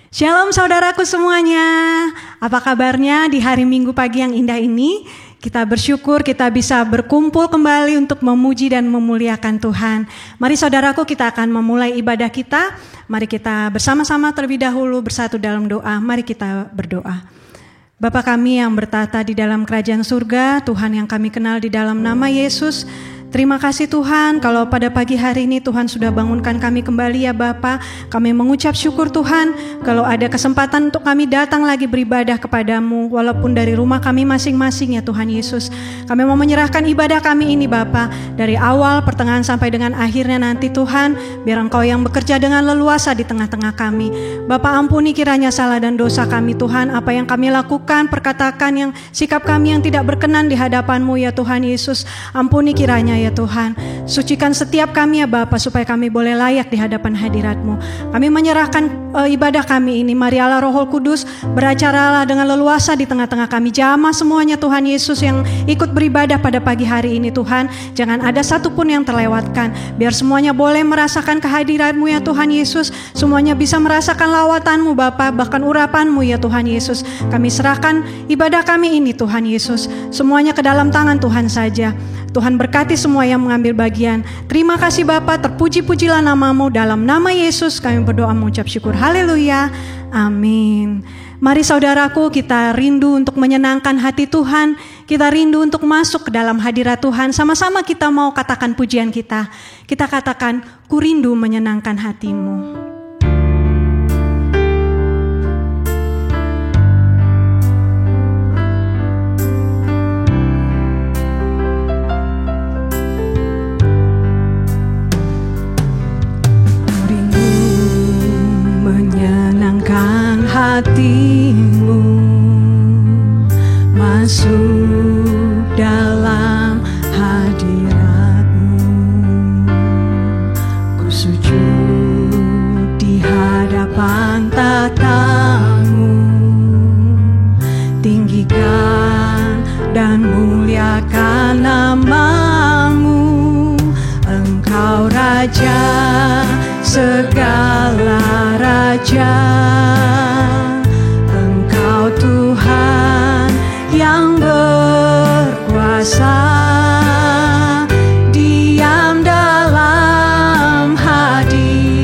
Shalom saudaraku semuanya, apa kabarnya di hari Minggu pagi yang indah ini? Kita bersyukur kita bisa berkumpul kembali untuk memuji dan memuliakan Tuhan. Mari saudaraku, kita akan memulai ibadah kita. Mari kita bersama-sama terlebih dahulu bersatu dalam doa. Mari kita berdoa. Bapa kami yang bertata di dalam kerajaan surga, Tuhan yang kami kenal di dalam nama Yesus, terima kasih Tuhan kalau pada pagi hari ini Tuhan sudah bangunkan kami kembali ya Bapa. Kami mengucap syukur Tuhan kalau ada kesempatan untuk kami datang lagi beribadah kepadamu walaupun dari rumah kami masing-masing ya Tuhan Yesus. Kami mau menyerahkan ibadah kami ini Bapa, dari awal, pertengahan sampai dengan akhirnya nanti Tuhan, biar Engkau yang bekerja dengan leluasa di tengah-tengah kami. Bapa, ampuni kiranya salah dan dosa kami Tuhan, apa yang kami lakukan, perkatakan yang sikap kami yang tidak berkenan di hadapan-Mu ya Tuhan Yesus. Ampuni kiranya ya Tuhan, sucikan setiap kami ya Bapa supaya kami boleh layak di hadapan hadirat-Mu. Kami menyerahkan ibadah kami ini, mari Allah Roh Kudus beracaralah dengan leluasa di tengah-tengah kami. Jamah semuanya Tuhan Yesus yang ikut beribadah pada pagi hari ini Tuhan, jangan ada satupun yang terlewatkan, biar semuanya boleh merasakan kehadirat-Mu ya Tuhan Yesus. Semuanya bisa merasakan lawatan-Mu Bapa, bahkan urapan-Mu ya Tuhan Yesus. Kami serahkan ibadah kami ini Tuhan Yesus, semuanya ke dalam tangan Tuhan saja. Tuhan berkati semua yang mengambil bagian. Terima kasih Bapa, terpuji-pujilah nama-Mu. Dalam nama Yesus kami berdoa mengucap syukur. Haleluya. Amin. Mari saudaraku, kita rindu untuk menyenangkan hati Tuhan. Kita rindu untuk masuk ke dalam hadirat Tuhan. Sama-sama kita mau katakan pujian kita. Kita katakan, ku rindu menyenangkan hati-Mu. Menyenangkan hati-Mu, masuk dalam hadirat-Mu. Ku sujud di hadapan tata-Mu, tinggikan dan muliakan nama-Mu. Engkau Raja segala raja, Engkau Tuhan yang berkuasa. Diam dalam hadirat-Mu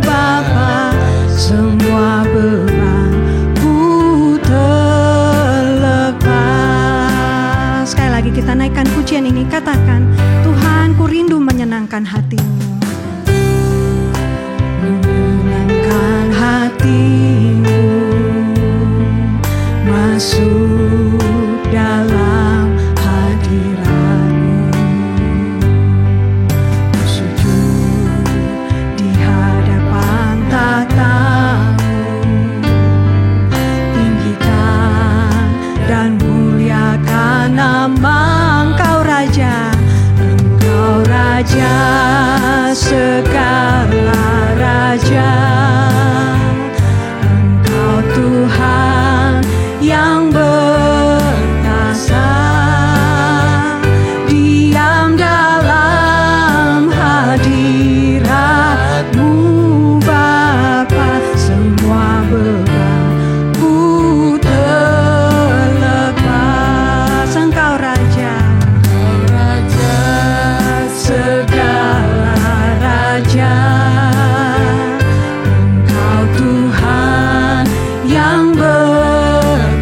Bapa, semua beban ku terlepas. Sekali lagi kita naikkan pujian ini, katakan, Tuhan ku rindu menyenangkan hati-Mu. Hati-Mu masuk dalam hadirat-Mu, sujud di hadapan tata-Mu, tinggikan dan muliakan nama Engkau Raja. Engkau Raja segala raja, Tuhan yang berkuasa. Diam dalam hadirat-Mu Bapa, semua beban ku terlepas. Engkau Raja, Raja segala raja, Engkau Tuhan yang berkuasa.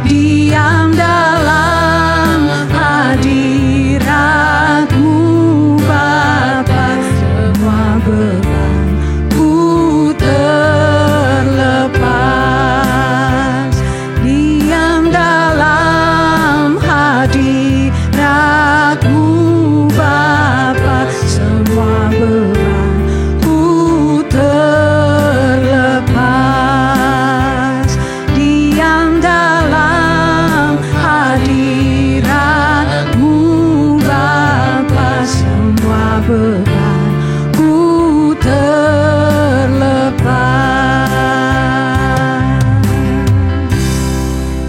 Diam dalam hadirat-Mu Bapa, semua beban ku terlepas. Diam dalam hadirat-Mu Bapa, semua beban ku terlepas. Diam dalam hadirat-Mu Bapa, semua beban ku terlepas.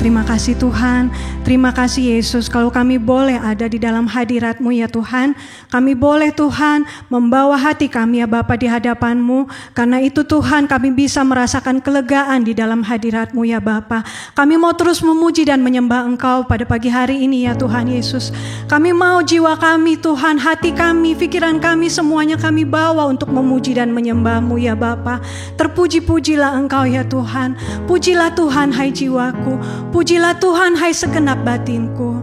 Terima kasih Tuhan. terima kasih Yesus kalau kami boleh ada di dalam hadirat-Mu ya Tuhan. Kami boleh Tuhan membawa hati kami ya Bapa di hadapan-Mu. Karena itu Tuhan kami bisa merasakan kelegaan di dalam hadirat-Mu ya Bapa. Kami mau terus memuji dan menyembah Engkau pada pagi hari ini ya Tuhan Yesus. Kami mau jiwa kami Tuhan, hati kami, pikiran kami semuanya kami bawa untuk memuji dan menyembah-Mu ya Bapa. Terpuji-pujilah Engkau ya Tuhan. Pujilah Tuhan hai jiwaku. Pujilah Tuhan hai segenap batinku.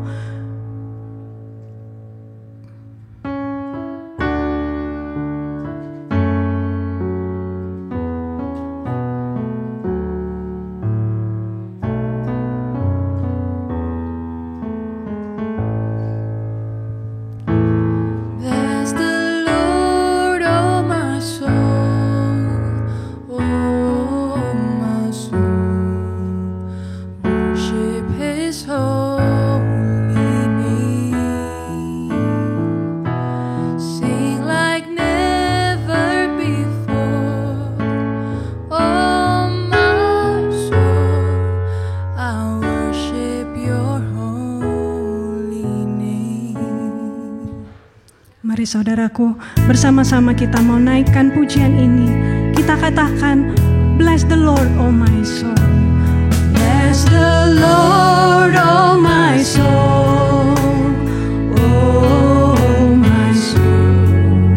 Mari saudaraku, bersama-sama kita mau naikkan pujian ini. Kita katakan, bless the Lord, oh my soul. Bless the Lord, oh my soul. Oh my soul.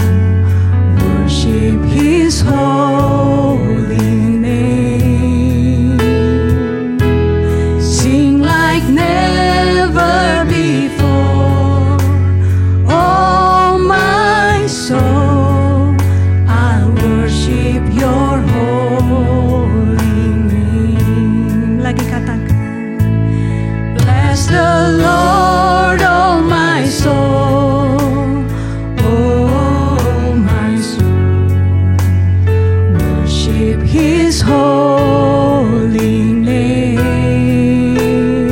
Worship His holy name. Sing like never before. So I worship your holy name. Lagi katakan, bless the Lord, oh my soul. Oh my soul. Worship His holy name.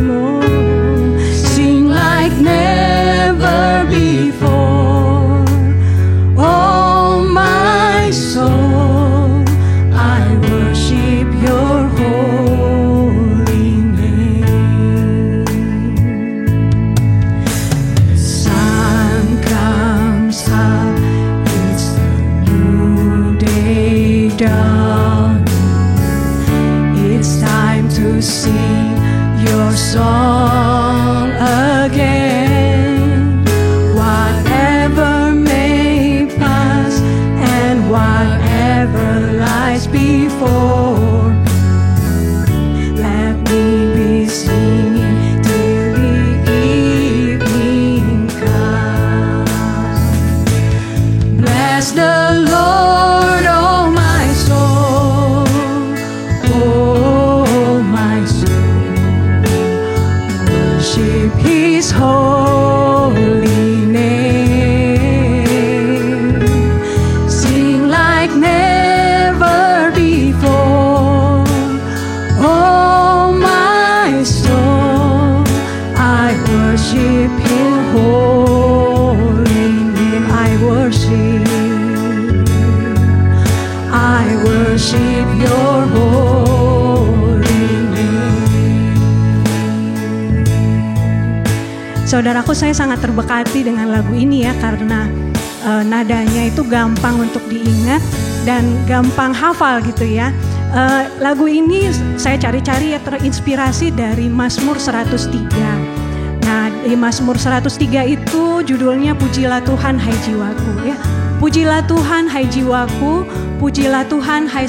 Oh, sing like never before. Soul, I worship your holy name. The sun comes up, it's the new day dawning. It's time to sing your song again. Whatever may pass and whatever lies before, let me be singing till the evening comes. Bless the Lord, oh my soul. Oh my soul. Worship His holy name. Sing like never before. Oh my soul, I worship His holy name. I worship your holy name. Saudaraku, saya sangat terbekati dengan lagu ini ya, karena nadanya itu gampang untuk diingat dan gampang hafal gitu ya. Lagu ini saya cari-cari ya, terinspirasi dari Mazmur 103. Nah, di Mazmur 103 itu judulnya Pujilah Tuhan hai jiwaku ya. Pujilah Tuhan hai jiwaku, pujilah Tuhan hai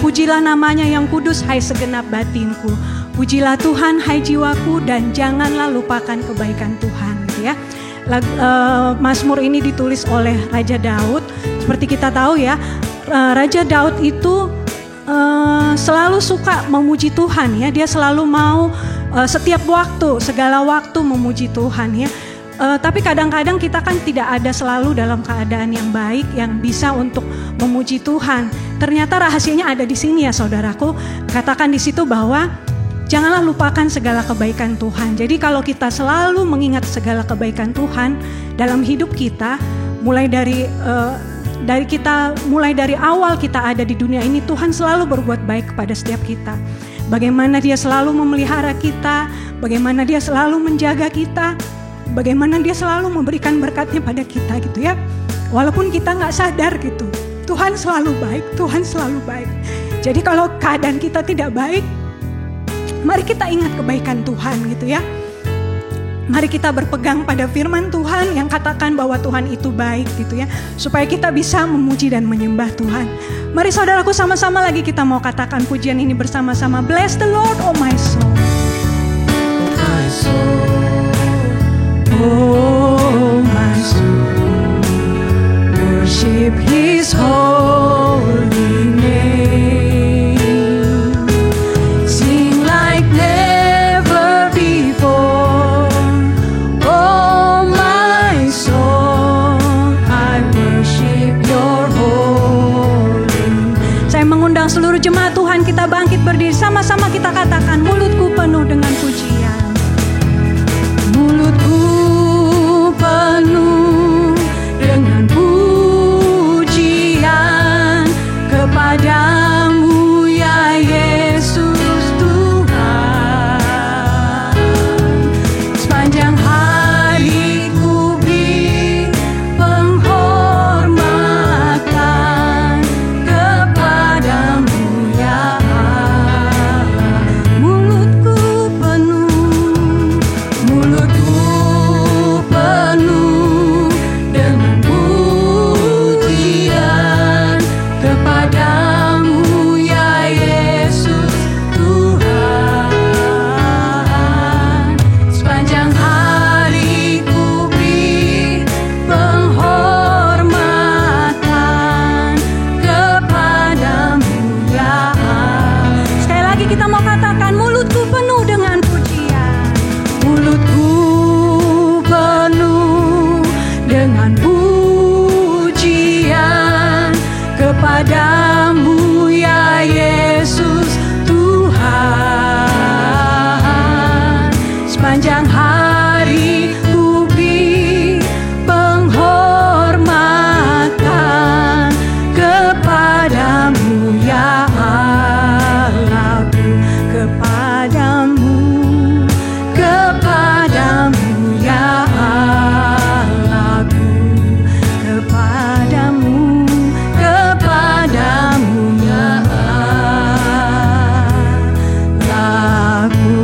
pujilah namanya yang kudus hai segenap batinku. Pujilah Tuhan hai jiwaku dan janganlah lupakan kebaikan Tuhan gitu ya. Mazmur ini ditulis oleh Raja Daud. Seperti kita tahu ya, Raja Daud itu selalu suka memuji Tuhan ya. Dia selalu mau setiap waktu, segala waktu memuji Tuhan ya. Tapi kadang-kadang kita kan tidak ada selalu dalam keadaan yang baik yang bisa untuk memuji Tuhan. Ternyata rahasianya ada di sini ya saudaraku. Katakan di situ bahwa janganlah lupakan segala kebaikan Tuhan. Jadi kalau kita selalu mengingat segala kebaikan Tuhan dalam hidup kita, mulai dari awal kita ada di dunia ini, Tuhan selalu berbuat baik kepada setiap kita. bagaimana Dia selalu memelihara kita, bagaimana Dia selalu menjaga kita, bagaimana Dia selalu memberikan berkat-Nya pada kita gitu ya. Walaupun kita gak sadar gitu, Tuhan selalu baik, Tuhan selalu baik. Jadi kalau keadaan kita tidak baik, mari kita ingat kebaikan Tuhan gitu ya. Mari kita berpegang pada firman Tuhan yang katakan bahwa Tuhan itu baik gitu ya. Supaya kita bisa memuji dan menyembah Tuhan. Mari saudaraku sama-sama lagi kita mau katakan pujian ini bersama-sama. Bless the Lord, oh my soul. My soul, oh my soul. Worship His holy name. Sing like never before. Oh my soul, I worship your holy name. Saya mengundang seluruh jemaat Tuhan, kita bangkit berdiri sama-sama, kita katakan, mulutku penuh dengan pujian. Mulutku penuh dengan pujian kepadamu ya Yesus Tuhan. Sepanjang hari ku beri penghormatan kepadamu ya Allah. Mulutku penuh dengan pujian kepadamu ya Yesus Tuhan. Sepanjang hari ku beri penghormatan kepadamu ya Allah. Sekali lagi kita mau katakan, mulutku penuh dengan pujian. Mulutku penuh dengan pujian kepadamu ya Yesus Tuhan. Sepanjang hari ku beri penghormatan kepadamu ya Allahku. Kepadamu ya Allahku. Kepadamu ya Allahku.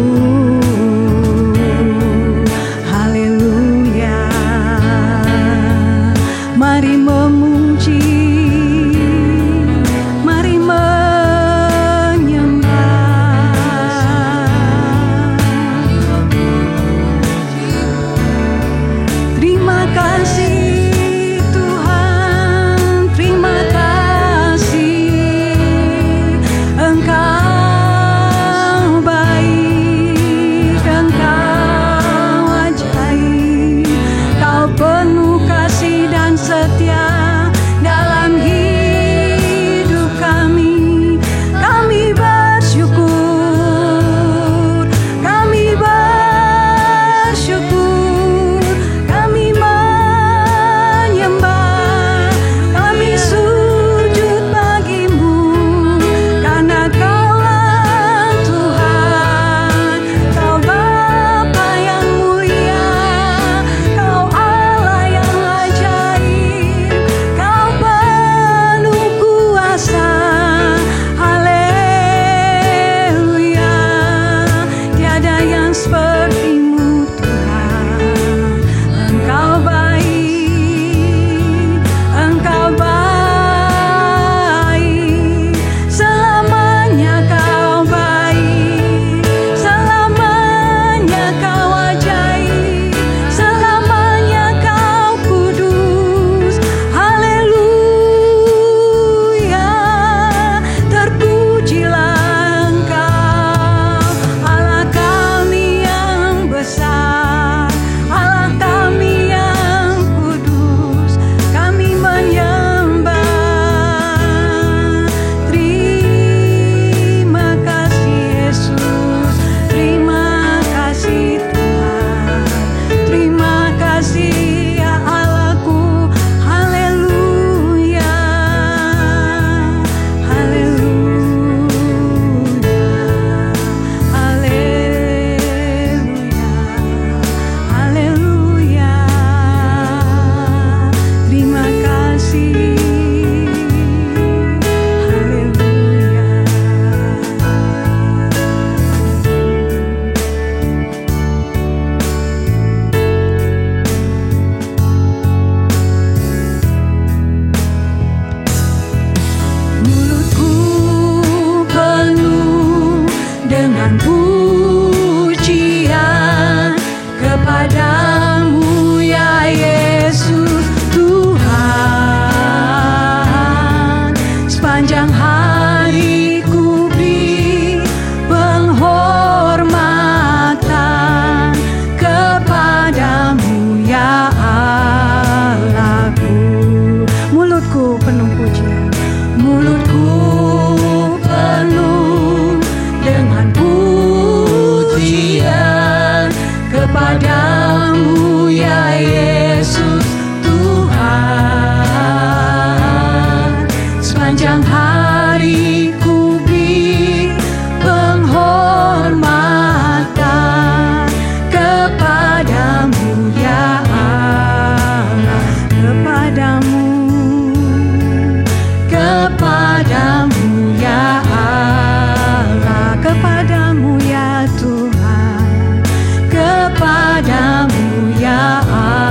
Kepadamu ya Yesus Tuhan, sepanjang hari ku beri penghormatan. Kepadamu ya Allah, kepadamu ya Allah, kepadamu ya Tuhan, kepadamu ya Allahku.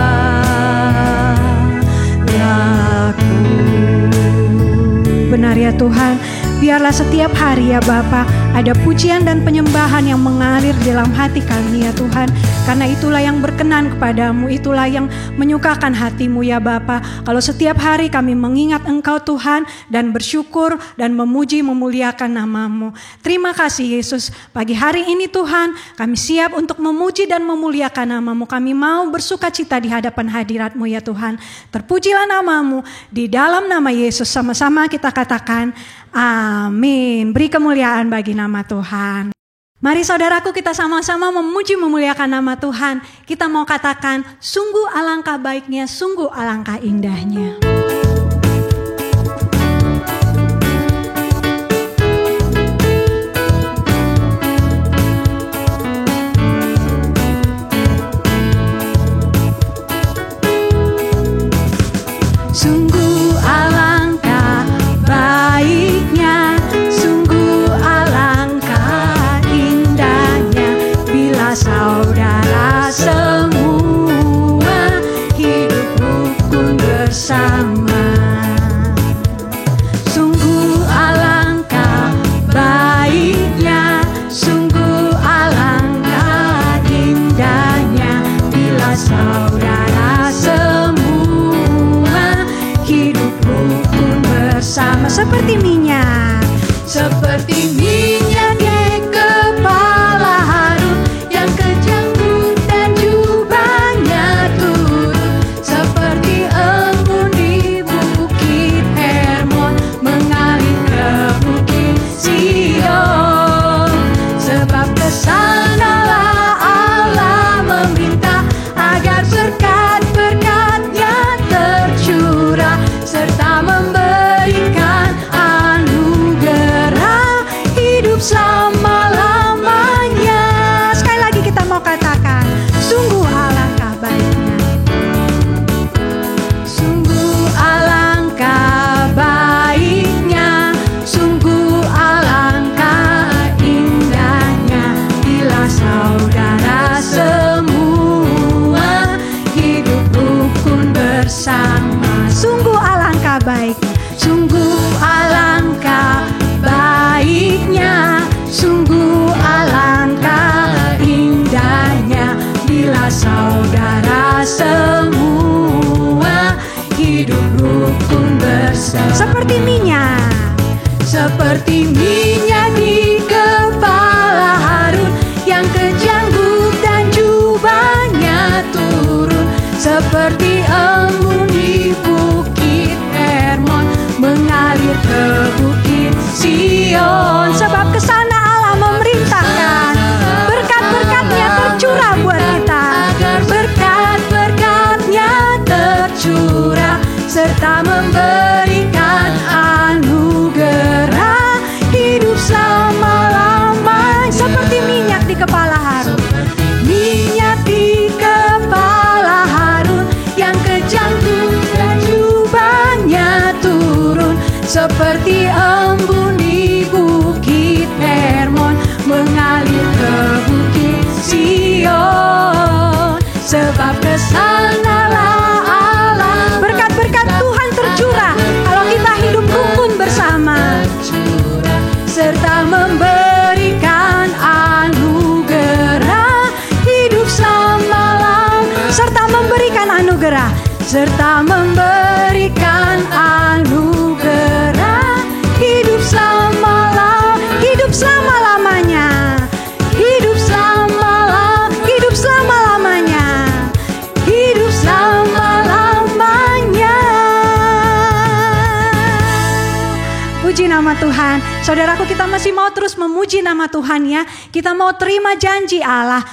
Benar ya Tuhan, biarlah setiap hari ya Bapa ada pujian dan penyembahan yang mengalir dalam hati kami ya Tuhan. Karena itulah yang berkenan kepadamu, itulah yang menyukakan hatimu ya Bapa. Kalau setiap hari kami mengingat Engkau Tuhan dan bersyukur dan memuji memuliakan namamu. Terima kasih Yesus, pagi hari ini Tuhan kami siap untuk memuji dan memuliakan namamu. Kami mau bersuka cita di hadapan hadiratmu ya Tuhan. Terpujilah namamu, di dalam nama Yesus sama-sama kita katakan amin. Beri kemuliaan bagi nama Tuhan. Mari saudaraku, kita sama-sama memuji memuliakan nama Tuhan. Kita mau katakan, sungguh alangkah baiknya, sungguh alangkah indahnya. Sungguh alangkah baiknya, sungguh alangkah indahnya, bila saudara semua hidup rukun bersama. Sungguh alangkah baiknya, sungguh alangkah indahnya, bila saudara semua hidup rukun bersama. Seperti minyak, seperti minyak di kepala Harun, yang ke janggut dan jubahnya turun, seperti embun di bukit Hermon, mengalir ke bukit Sion. Sebab kesanalah Allah meminta, agar berkat-berkat-Nya tercurah, serta memberikan anugerah hidup selama-lamanya. sekali lagi kita mau katakan, sungguh alangkah baiknya. Sungguh alangkah baiknya, sungguh alangkah indahnya, bila saudara semua hidup rukun bersama. Sungguh alangkah baiknya, Sungguh alangkah baiknya, sungguh alangkah indahnya, bila saudara semua hidup rukun bersama. seperti minyak, Seperti minyak di kepala Harun, yang ke janggut dan jubahnya turun, seperti embun di bukit Hermon, mengalir ke bukit Sion. sebab kesana Allah memerintahkan berkat-berkat-Nya tercurah buat kita. Agar berkat-berkat-Nya tercurah, serta memberikan anugerah hidup selama-lamanya. Seperti minyak di kepala Harun, Minyak di kepala Harun, yang ke janggut dan jubahnya turun, seperti embun di bukit Hermon, mengalir ke bukit Sion. Sebab kesanalah Allah berkat-berkat Tuhan tercurah kalau kita hidup rukun bersama. tercurah, serta memberikan anugerah hidup selama-lamanya, Serta memberikan anugerah, serta memberikan anugerah hidup selama-lamanya, hidup selama-lamanya, hidup selama-lamanya. Puji nama Tuhan. Saudaraku, kita masih mau terus memuji nama Tuhan ya. Kita mau terima janji Allah.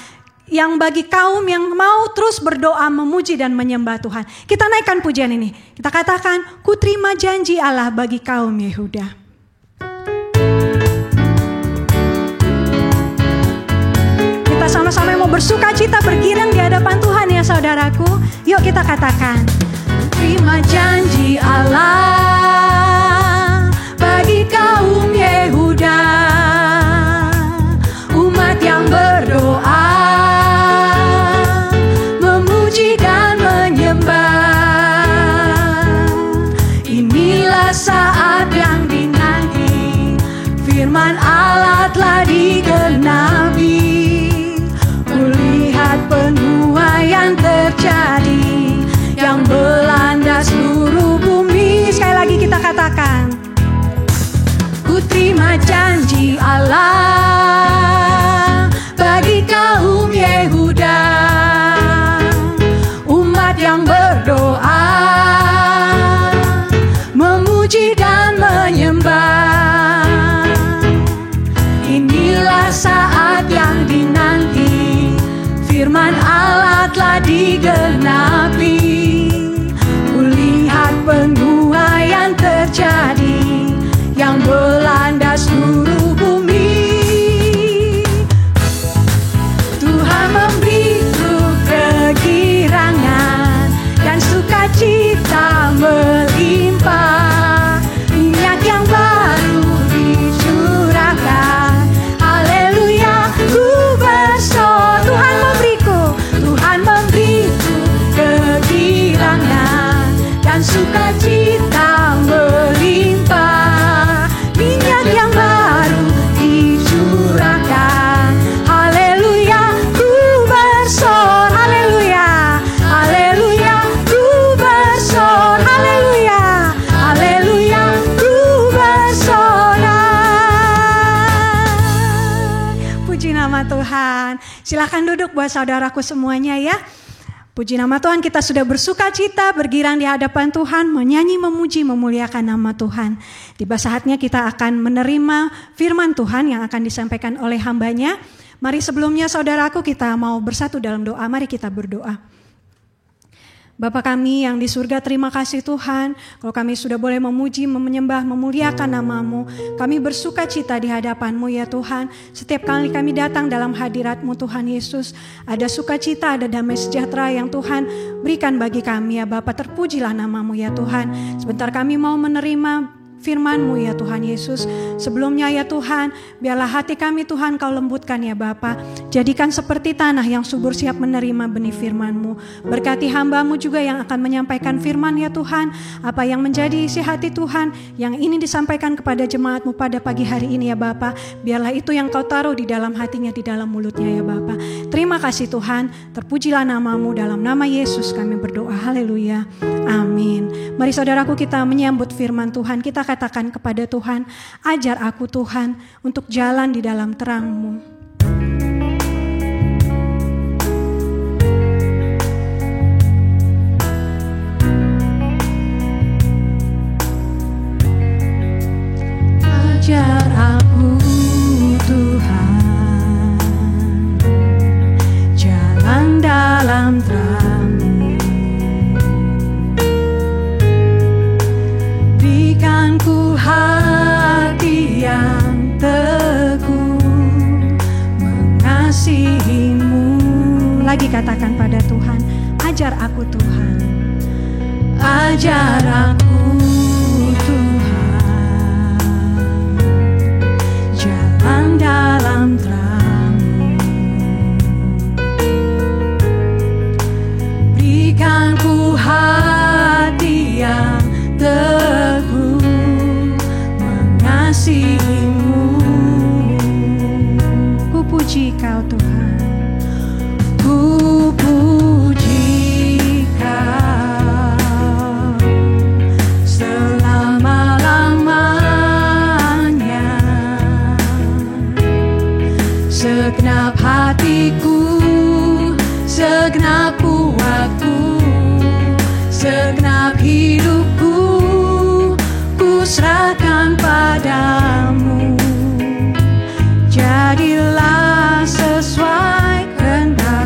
yang bagi kaum yang mau terus berdoa, memuji dan menyembah Tuhan. Kita naikkan pujian ini. Kita katakan, ku terima janji Allah bagi kaum Yehuda. Kita sama-sama mau bersuka cita, bergiring di hadapan Tuhan ya saudaraku. Yuk kita katakan, terima janji Allah bagi kaum Yehuda, umat yang berdoa, memuji dan menyembah. Inilah saat yang dinanti, firman Allah telah digenapi. Kulihat penuaian terjadi yang melanda seluruh bumi. Sekali lagi kita katakan, ku terima janji Allah bagi kaum Yehuda, umat yang berdoa, memuji dan menyembah. Inilah saat yang dinanti, firman Allah telah digenapi. Kulihat penuaian terjadi yang melanda seluruh bumi. Tuhan membiru kegirangan dan sukacita melimpah. Minyak yang baru dicurahkan. Haleluya, ku bersorak. Tuhan memberiku kegirangan dan sukacita melimpah. Minyak yang baru dicurahkan. Haleluya, ku bersorak. Haleluya, haleluya, ku bersorak. Haleluya, haleluya, ku bersorak. Puji nama Tuhan. Silakan duduk buat saudaraku semuanya ya. Puji nama Tuhan, kita sudah bersuka cita, bergirang di hadapan Tuhan, menyanyi, memuji, memuliakan nama Tuhan. Tiba saatnya kita akan menerima firman Tuhan yang akan disampaikan oleh hambanya. Mari sebelumnya saudaraku kita mau bersatu dalam doa, mari kita berdoa. Bapa kami yang di surga, terima kasih Tuhan, kalau kami sudah boleh memuji, menyembah, memuliakan nama-Mu. Kami bersuka cita di hadapan-Mu ya Tuhan. Setiap kali kami datang dalam hadirat-Mu Tuhan Yesus, ada sukacita, ada damai sejahtera yang Tuhan berikan bagi kami ya Bapa. Terpujilah nama-Mu ya Tuhan. Sebentar kami mau menerima firman-Mu ya Tuhan Yesus. Sebelumnya ya Tuhan, biarlah hati kami Tuhan Kau lembutkan ya Bapa. Jadikan seperti tanah yang subur siap menerima benih firman-Mu. Berkati hamba-Mu juga yang akan menyampaikan firman ya Tuhan. Apa yang menjadi isi hati Tuhan yang ini disampaikan kepada jemaat-Mu pada pagi hari ini ya Bapa. Biarlah itu yang Kau taruh di dalam hatinya, di dalam mulutnya ya Bapa. Terima kasih Tuhan. Terpujilah nama-Mu, dalam nama Yesus kami berdoa. Haleluya. Amin. Mari saudaraku kita menyambut firman Tuhan. Kita katakan kepada Tuhan, ajar aku Tuhan untuk jalan di dalam terang-Mu. Ajar aku Tuhan, jalan dalam terang-Mu. Berikan ku hati yang teguh, mengasihi-Mu. Lagi katakan pada Tuhan, ajar aku Tuhan, ajar aku Tuhan, jalan dalam terang-Mu. Berikan ku hati yang teguh, mengasihi-Mu. Ku puji Kau Tuhan, ku puji Kau selama-lamanya. Segenap hatiku, segenap kuatku, segenap hidupku, ku serahkan padamu. Jadilah sesuai kehendak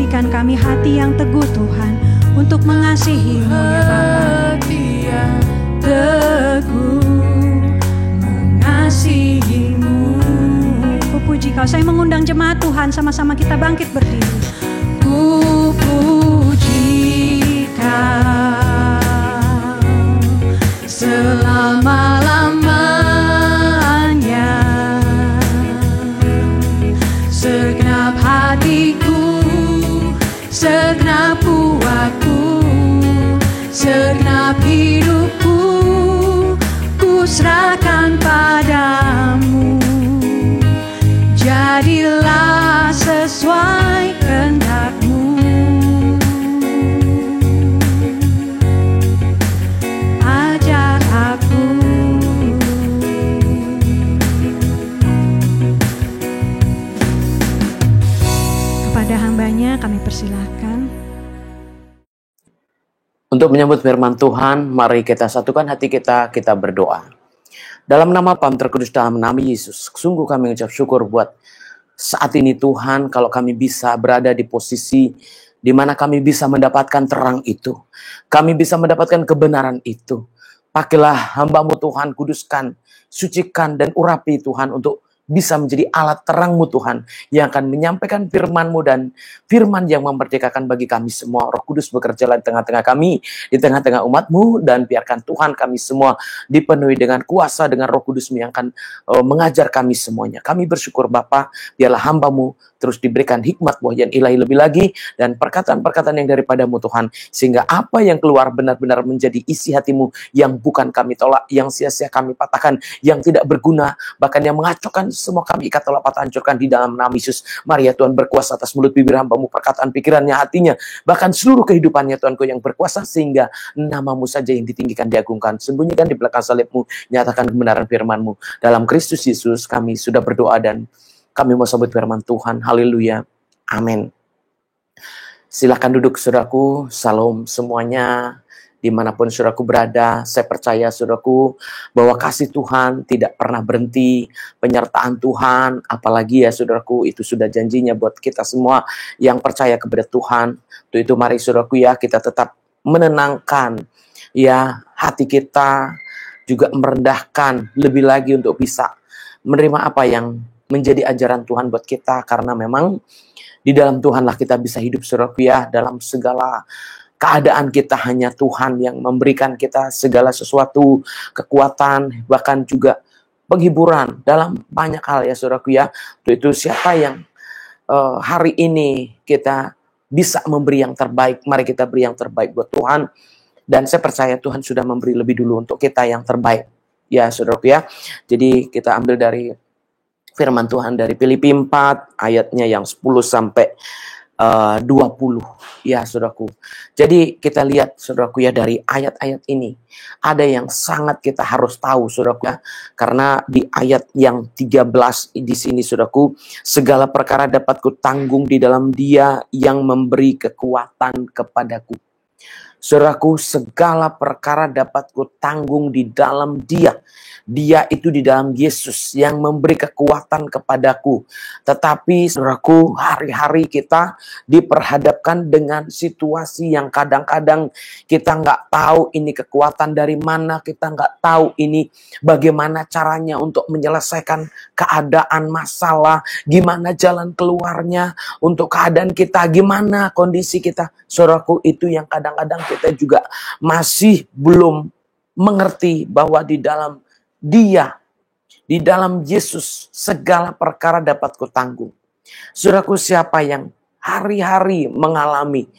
berikan kami hati yang teguh Tuhan, untuk mengasihi-Mu ya Bapa. Hati yang teguh mengasihi-Mu. Ku puji Kau. Saya mengundang jemaat Tuhan, sama-sama kita bangkit berdiri. Ku puji Kau selama-lamanya, segenap hatiku, segenap kuatku, segenap hidupku, ku serahkan padamu. Jadilah sesuai kehendak-Mu. Ajar aku. Kepada hamba-Nya kami persilahkan. Untuk menyambut firman Tuhan, mari kita satukan hati kita berdoa. Dalam nama Bapa Terkudus, dalam nama Yesus, sungguh kami mengucap syukur buat saat ini Tuhan, kalau kami bisa berada di posisi di mana kami bisa mendapatkan terang itu. Kami bisa mendapatkan kebenaran itu. Pakailah hamba-Mu Tuhan, kuduskan, sucikan dan urapi Tuhan untuk bisa menjadi alat terang-Mu Tuhan yang akan menyampaikan firman-Mu dan firman yang memerdekakan bagi kami semua. Roh Kudus bekerjalah di tengah-tengah kami, di tengah-tengah umat-Mu, dan biarkan Tuhan kami semua dipenuhi dengan kuasa, dengan Roh Kudus-Mu yang akan mengajar kami semuanya. Kami bersyukur Bapa, biarlah hamba-Mu terus diberikan hikmat wahyu ilahi lebih lagi, dan perkataan-perkataan yang daripada-Mu Tuhan, sehingga apa yang keluar benar-benar menjadi isi hati-Mu yang bukan kami tolak, yang sia-sia kami patahkan, yang tidak berguna, bahkan yang mengacaukan semua kami ikat tolak patah hancurkan di dalam nama Yesus. Mari ya Tuhan berkuasa atas mulut bibir hamba-Mu, perkataan pikirannya, hatinya, bahkan seluruh kehidupannya Tuhan, Kau yang berkuasa sehingga nama-Mu saja yang ditinggikan, diagungkan. Sembunyikan di belakang salib-Mu, nyatakan kebenaran firman-Mu. Dalam Kristus Yesus kami sudah berdoa dan kami mau sambut firman Tuhan. Haleluya. Amin. Silakan duduk saudaraku. Salam semuanya. Dimanapun saudaraku berada, saya percaya saudaraku bahwa kasih Tuhan tidak pernah berhenti, penyertaan Tuhan, apalagi ya saudaraku, itu sudah janjinya buat kita semua yang percaya kepada Tuhan. Untuk itu mari saudaraku ya, kita tetap menenangkan ya hati kita, juga merendahkan lebih lagi untuk bisa menerima apa yang menjadi ajaran Tuhan buat kita, karena memang di dalam Tuhanlah kita bisa hidup saudaraku ya, dalam segala keadaan kita hanya Tuhan yang memberikan kita segala sesuatu, kekuatan, bahkan juga penghiburan dalam banyak hal ya saudaraku ya. Itu siapa yang hari ini kita bisa memberi yang terbaik, mari kita beri yang terbaik buat Tuhan. Dan saya percaya Tuhan sudah memberi lebih dulu untuk kita yang terbaik ya saudaraku ya. Jadi kita ambil dari firman Tuhan dari Filipi 4 ayatnya yang 10 sampai 20 ya saudaraku. Jadi kita lihat saudaraku ya, dari ayat-ayat ini ada yang sangat kita harus tahu saudaraku ya. Karena di ayat yang 13 di sini saudaraku, segala perkara dapat kutanggung di dalam Dia yang memberi kekuatan kepadaku. Saudaraku, segala perkara dapat kutanggung di dalam Dia. Dia itu di dalam Yesus yang memberi kekuatan kepadaku. Tetapi saudaraku, hari-hari kita diperhadapkan dengan situasi yang kadang-kadang kita nggak tahu ini kekuatan dari mana, kita nggak tahu ini bagaimana caranya untuk menyelesaikan keadaan masalah, gimana jalan keluarnya untuk keadaan kita, gimana kondisi kita. Saudaraku, itu yang kadang-kadang kita juga masih belum mengerti bahwa di dalam Dia, di dalam Yesus, segala perkara dapat kutanggung. Saudaraku, siapa yang hari-hari mengalami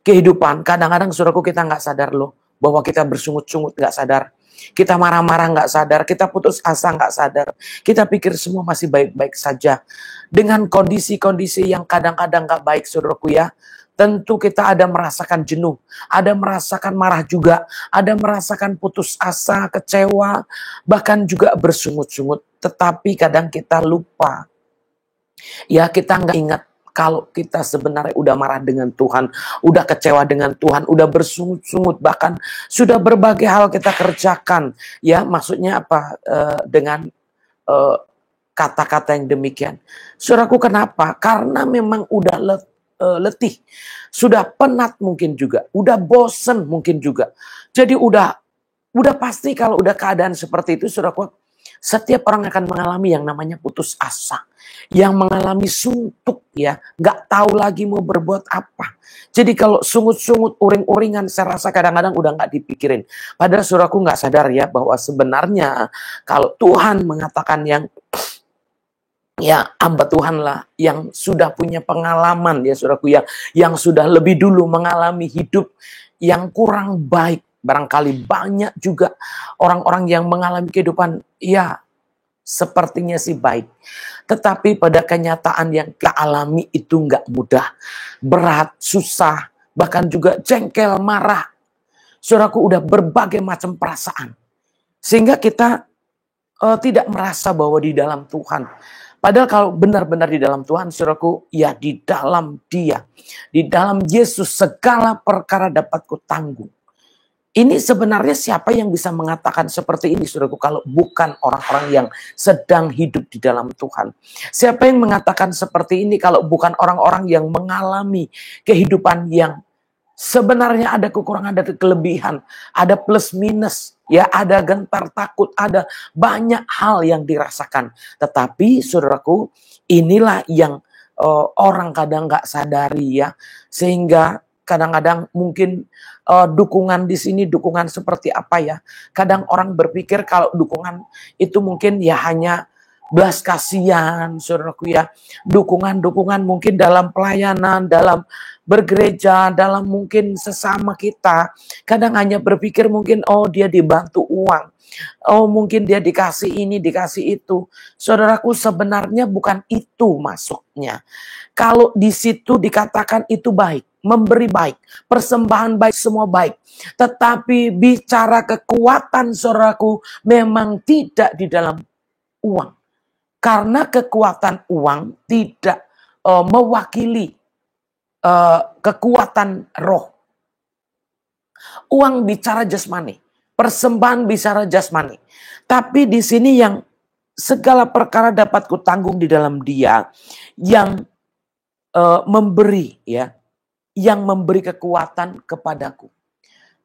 kehidupan, kadang-kadang saudaraku kita nggak sadar loh, bahwa kita bersungut-sungut nggak sadar, kita marah-marah nggak sadar, kita putus asa nggak sadar, kita pikir semua masih baik-baik saja. Dengan kondisi-kondisi yang kadang-kadang nggak baik saudaraku ya, tentu kita ada merasakan jenuh, ada merasakan marah juga, ada merasakan putus asa, kecewa, bahkan juga bersungut-sungut. Tetapi kadang kita lupa. Ya, kita nggak ingat kalau kita sebenarnya udah marah dengan Tuhan, udah kecewa dengan Tuhan, udah bersungut-sungut, bahkan sudah berbagai hal kita kerjakan. Ya, maksudnya apa? Dengan kata-kata yang demikian. Saudaraku, kenapa? Karena memang udah letih. letih, sudah penat mungkin juga, udah bosen mungkin juga. Jadi udah pasti kalau udah keadaan seperti itu, saudaraku, setiap orang akan mengalami yang namanya putus asa, yang mengalami suntuk ya, nggak tahu lagi mau berbuat apa. Jadi kalau sungut-sungut, uring-uringan, saya rasa kadang-kadang udah nggak dipikirin. Padahal saudaraku nggak sadar ya bahwa sebenarnya kalau Tuhan mengatakan yang ya hamba Tuhan lah yang sudah punya pengalaman ya saudaraku ya, yang sudah lebih dulu mengalami hidup yang kurang baik. Barangkali banyak juga orang-orang yang mengalami kehidupan ya sepertinya sih baik. Tetapi pada kenyataan yang kita alami itu nggak mudah. Berat, susah, bahkan juga jengkel, marah. Saudaraku udah berbagai macam perasaan. Sehingga kita tidak merasa bahwa di dalam Tuhan. Padahal kalau benar-benar di dalam Tuhan, saudaraku, ya di dalam Dia. Di dalam Yesus segala perkara dapat kutanggung. Ini sebenarnya siapa yang bisa mengatakan seperti ini, saudaraku, kalau bukan orang-orang yang sedang hidup di dalam Tuhan. Siapa yang mengatakan seperti ini kalau bukan orang-orang yang mengalami kehidupan yang sebenarnya ada kekurangan, ada kelebihan, ada plus minus, ya ada gentar takut, ada banyak hal yang dirasakan. Tetapi saudaraku, inilah yang orang kadang nggak sadari ya, sehingga kadang-kadang mungkin dukungan di sini dukungan seperti apa ya? Kadang orang berpikir kalau dukungan itu mungkin ya hanya belas kasihan, saudaraku ya. Dukungan-dukungan mungkin dalam pelayanan, dalam bergereja, dalam mungkin sesama kita. Kadang hanya berpikir mungkin oh dia dibantu uang. Oh mungkin dia dikasih ini, dikasih itu. Saudaraku sebenarnya bukan itu masuknya. Kalau di situ dikatakan itu baik, memberi baik, persembahan baik, semua baik. Tetapi bicara kekuatan saudaraku memang tidak di dalam uang. Karena kekuatan uang tidak mewakili kekuatan roh. Uang bicara jasmani, persembahan bicara jasmani. Tapi di sini yang segala perkara dapat kutanggung di dalam Dia yang memberi ya, yang memberi kekuatan kepadaku.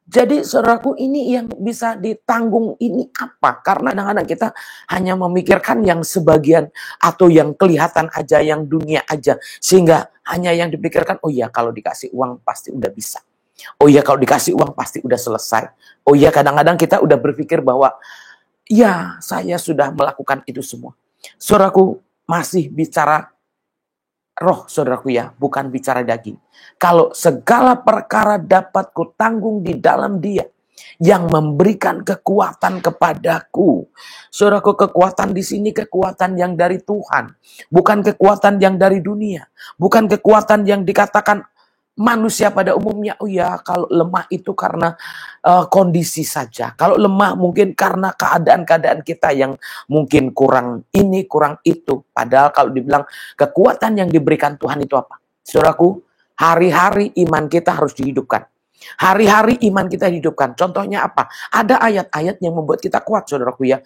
Jadi saudaraku, ini yang bisa ditanggung ini apa? Karena kadang-kadang kita hanya memikirkan yang sebagian atau yang kelihatan aja, yang dunia aja. Sehingga hanya yang dipikirkan, oh iya kalau dikasih uang pasti udah bisa. Oh iya kalau dikasih uang pasti udah selesai. Oh iya kadang-kadang kita udah berpikir bahwa ya saya sudah melakukan itu semua. Saudaraku masih bicara roh saudaraku ya, bukan bicara daging. Kalau segala perkara dapat kutanggung di dalam Dia yang memberikan kekuatan kepadaku. Saudaraku, kekuatan di sini kekuatan yang dari Tuhan, bukan kekuatan yang dari dunia, bukan kekuatan yang dikatakan manusia pada umumnya. Oh ya, kalau lemah itu karena kondisi saja. Kalau lemah mungkin karena keadaan-keadaan kita yang mungkin kurang ini, kurang itu. Padahal kalau dibilang kekuatan yang diberikan Tuhan itu apa? Saudaraku, hari-hari iman kita harus dihidupkan. Hari-hari iman kita dihidupkan. Contohnya apa? Ada ayat-ayat yang membuat kita kuat, saudaraku ya.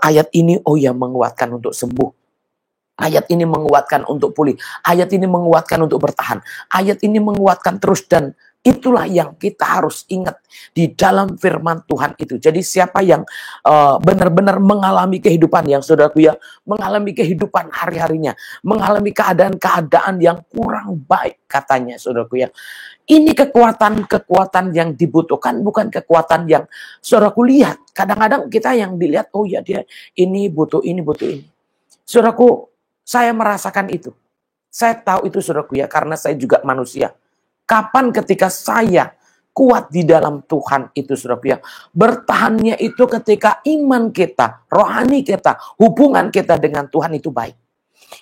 Ayat ini, oh ya, menguatkan untuk sembuh. Ayat ini menguatkan untuk pulih. Ayat ini menguatkan untuk bertahan. Ayat ini menguatkan terus, dan itulah yang kita harus ingat di dalam firman Tuhan itu. Jadi siapa yang benar-benar mengalami kehidupan yang saudaraku ya, mengalami kehidupan hari-harinya, mengalami keadaan-keadaan yang kurang baik katanya saudaraku ya. Ini kekuatan-kekuatan yang dibutuhkan, bukan kekuatan yang saudaraku lihat. Kadang-kadang kita yang dilihat, oh ya dia ini butuh ini, butuh ini. Saudaraku, saya merasakan itu. Saya tahu itu saudaraku ya, karena saya juga manusia. Kapan ketika saya kuat di dalam Tuhan itu saudaraku ya. Bertahannya itu ketika iman kita, rohani kita, hubungan kita dengan Tuhan itu baik.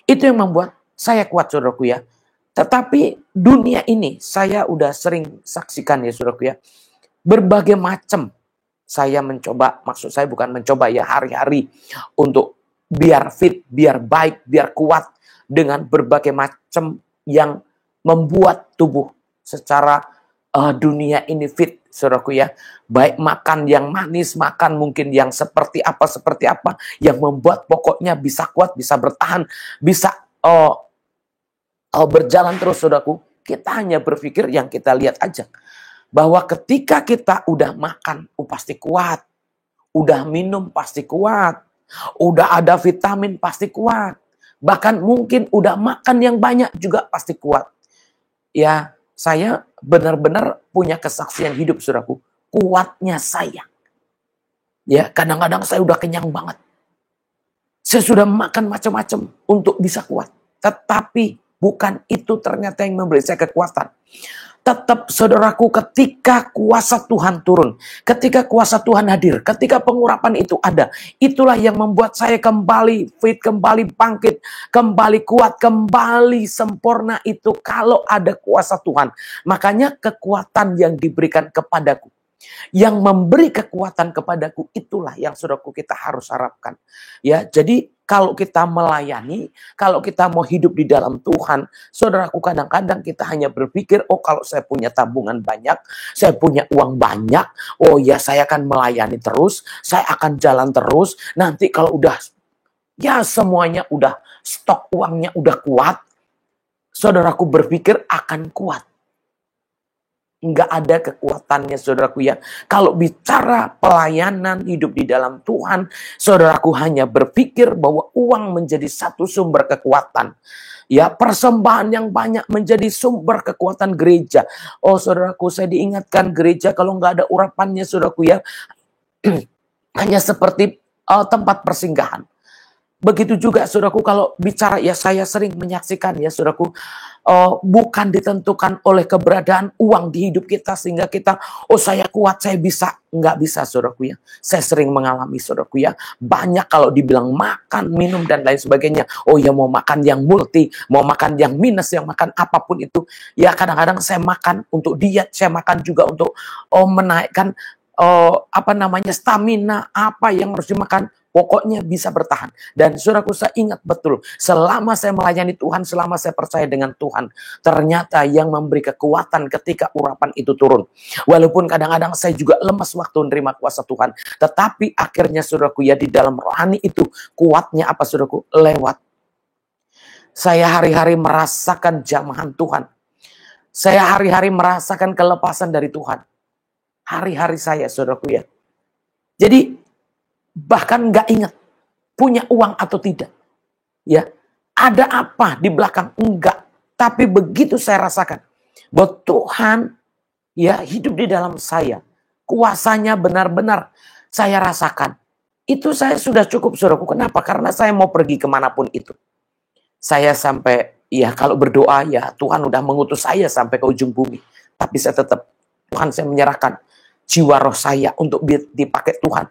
Itu yang membuat saya kuat saudaraku ya. Tetapi dunia ini saya udah sering saksikan ya saudaraku ya. Berbagai macam saya mencoba, maksud saya bukan mencoba ya, hari-hari untuk biar fit, biar baik, biar kuat dengan berbagai macam yang membuat tubuh secara dunia ini fit, saudaraku ya. Baik makan yang manis, makan mungkin yang seperti apa, yang membuat pokoknya bisa kuat, bisa bertahan, bisa berjalan terus, saudaraku. Kita hanya berpikir yang kita lihat aja. Bahwa ketika kita udah makan, pasti kuat. Udah minum, pasti kuat. Udah ada vitamin, pasti kuat. Bahkan mungkin udah makan yang banyak juga pasti kuat. Ya, saya benar-benar punya kesaksian hidup, saudaraku. Kuatnya saya. Ya, kadang-kadang saya udah kenyang banget. Saya sudah makan macam-macam untuk bisa kuat. Tetapi bukan itu ternyata yang memberi saya kekuatan. Tetap saudaraku, ketika kuasa Tuhan turun, ketika kuasa Tuhan hadir, ketika pengurapan itu ada, itulah yang membuat saya kembali fit, kembali bangkit, kembali kuat, kembali sempurna itu kalau ada kuasa Tuhan. Makanya kekuatan yang diberikan kepadaku, yang memberi kekuatan kepadaku, itulah yang saudaraku kita harus harapkan. Ya, jadi kalau kita melayani, kalau kita mau hidup di dalam Tuhan, saudaraku, kadang-kadang kita hanya berpikir, oh kalau saya punya tabungan banyak, saya punya uang banyak, oh ya saya akan melayani terus, saya akan jalan terus, nanti kalau udah, ya semuanya udah, stok uangnya udah kuat, saudaraku berpikir akan kuat. Enggak ada kekuatannya, saudaraku ya. Kalau bicara pelayanan hidup di dalam Tuhan, saudaraku hanya berpikir bahwa uang menjadi satu sumber kekuatan. Ya, persembahan yang banyak menjadi sumber kekuatan gereja. Oh, saudaraku, saya diingatkan gereja kalau nggak ada urapannya, saudaraku ya, hanya seperti tempat persinggahan. Begitu juga, saudaraku, kalau bicara, ya saya sering menyaksikan ya, saudaraku, bukan ditentukan oleh keberadaan uang di hidup kita sehingga kita, oh saya kuat, saya bisa. Nggak bisa, saudaraku ya. Saya sering mengalami, saudaraku ya. Banyak kalau dibilang makan, minum, dan lain sebagainya. Oh ya, mau makan yang multi, mau makan yang minus, yang makan apapun itu. Ya kadang-kadang saya makan untuk diet, saya makan juga untuk menaikkan stamina, apa yang harus dimakan. Pokoknya bisa bertahan. Dan saudaraku, saya ingat betul, selama saya melayani Tuhan, selama saya percaya dengan Tuhan, ternyata yang memberi kekuatan ketika urapan itu turun. Walaupun kadang-kadang saya juga lemas waktu menerima kuasa Tuhan, tetapi akhirnya, saudaraku ya, di dalam rohani itu kuatnya apa, saudaraku? Lewat. Saya hari-hari merasakan jamahan Tuhan. Saya hari-hari merasakan kelepasan dari Tuhan. Hari-hari saya, saudaraku ya. Jadi bahkan nggak ingat punya uang atau tidak. Ya, ada apa di belakang? Enggak. Tapi begitu saya rasakan bahwa Tuhan ya hidup di dalam saya, kuasanya benar-benar saya rasakan. Itu saya sudah cukup, saudaraku. Kenapa? Karena saya mau pergi kemanapun itu. Saya sampai, ya kalau berdoa, ya Tuhan udah mengutus saya sampai ke ujung bumi. Tapi saya tetap, Tuhan, saya menyerahkan jiwa roh saya untuk dipakai Tuhan.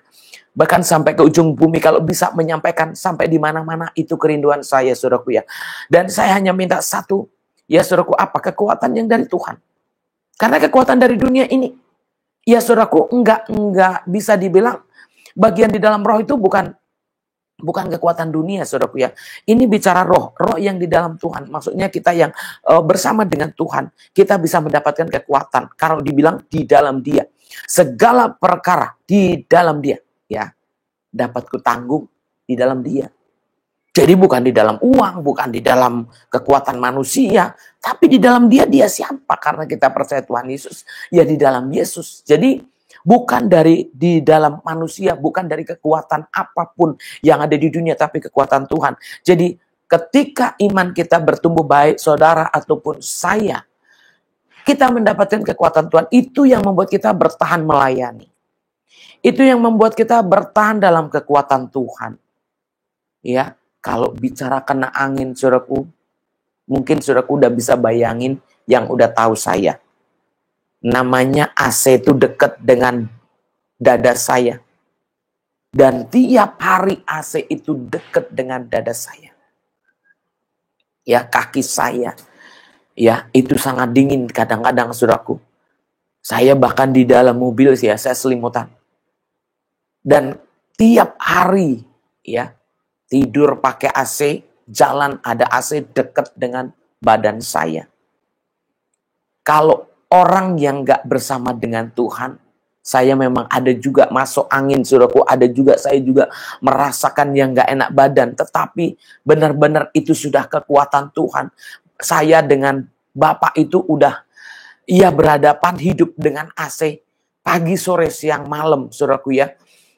Bahkan sampai ke ujung bumi, kalau bisa menyampaikan sampai di mana-mana, itu kerinduan saya, saudaraku ya. Dan saya hanya minta satu, ya saudaraku, apa? Kekuatan yang dari Tuhan. Karena kekuatan dari dunia ini, ya saudaraku, enggak bisa dibilang bagian di dalam roh itu bukan kekuatan dunia, saudaraku ya. Ini bicara roh yang di dalam Tuhan. Maksudnya kita yang bersama dengan Tuhan, kita bisa mendapatkan kekuatan. Kalau dibilang di dalam Dia, segala perkara di dalam Dia. Ya, dapat kutanggung di dalam Dia. Jadi bukan di dalam uang, bukan di dalam kekuatan manusia, tapi di dalam Dia. Dia siapa? Karena kita percaya Tuhan Yesus, ya di dalam Yesus. Jadi bukan di dalam manusia, bukan dari kekuatan apapun yang ada di dunia, tapi kekuatan Tuhan. Jadi ketika iman kita bertumbuh baik, saudara ataupun saya, kita mendapatkan kekuatan Tuhan. Itu yang membuat kita bertahan melayani. Itu yang membuat kita bertahan dalam kekuatan Tuhan. Ya, kalau bicara kena angin, saudaraku, mungkin saudaraku udah bisa bayangin yang udah tahu saya. Namanya AC itu dekat dengan dada saya. Dan tiap hari AC itu dekat dengan dada saya. Ya, kaki saya. Ya, itu sangat dingin kadang-kadang, saudaraku. Saya bahkan di dalam mobil ya, saya selimutan. Dan tiap hari ya tidur pakai AC, jalan ada AC dekat dengan badan saya. Kalau orang yang gak bersama dengan Tuhan, saya memang ada juga masuk angin, saudaraku, ada juga saya juga merasakan yang gak enak badan. Tetapi benar-benar itu sudah kekuatan Tuhan. Saya dengan Bapak itu udah berhadapan hidup dengan AC pagi, sore, siang, malam, saudaraku ya.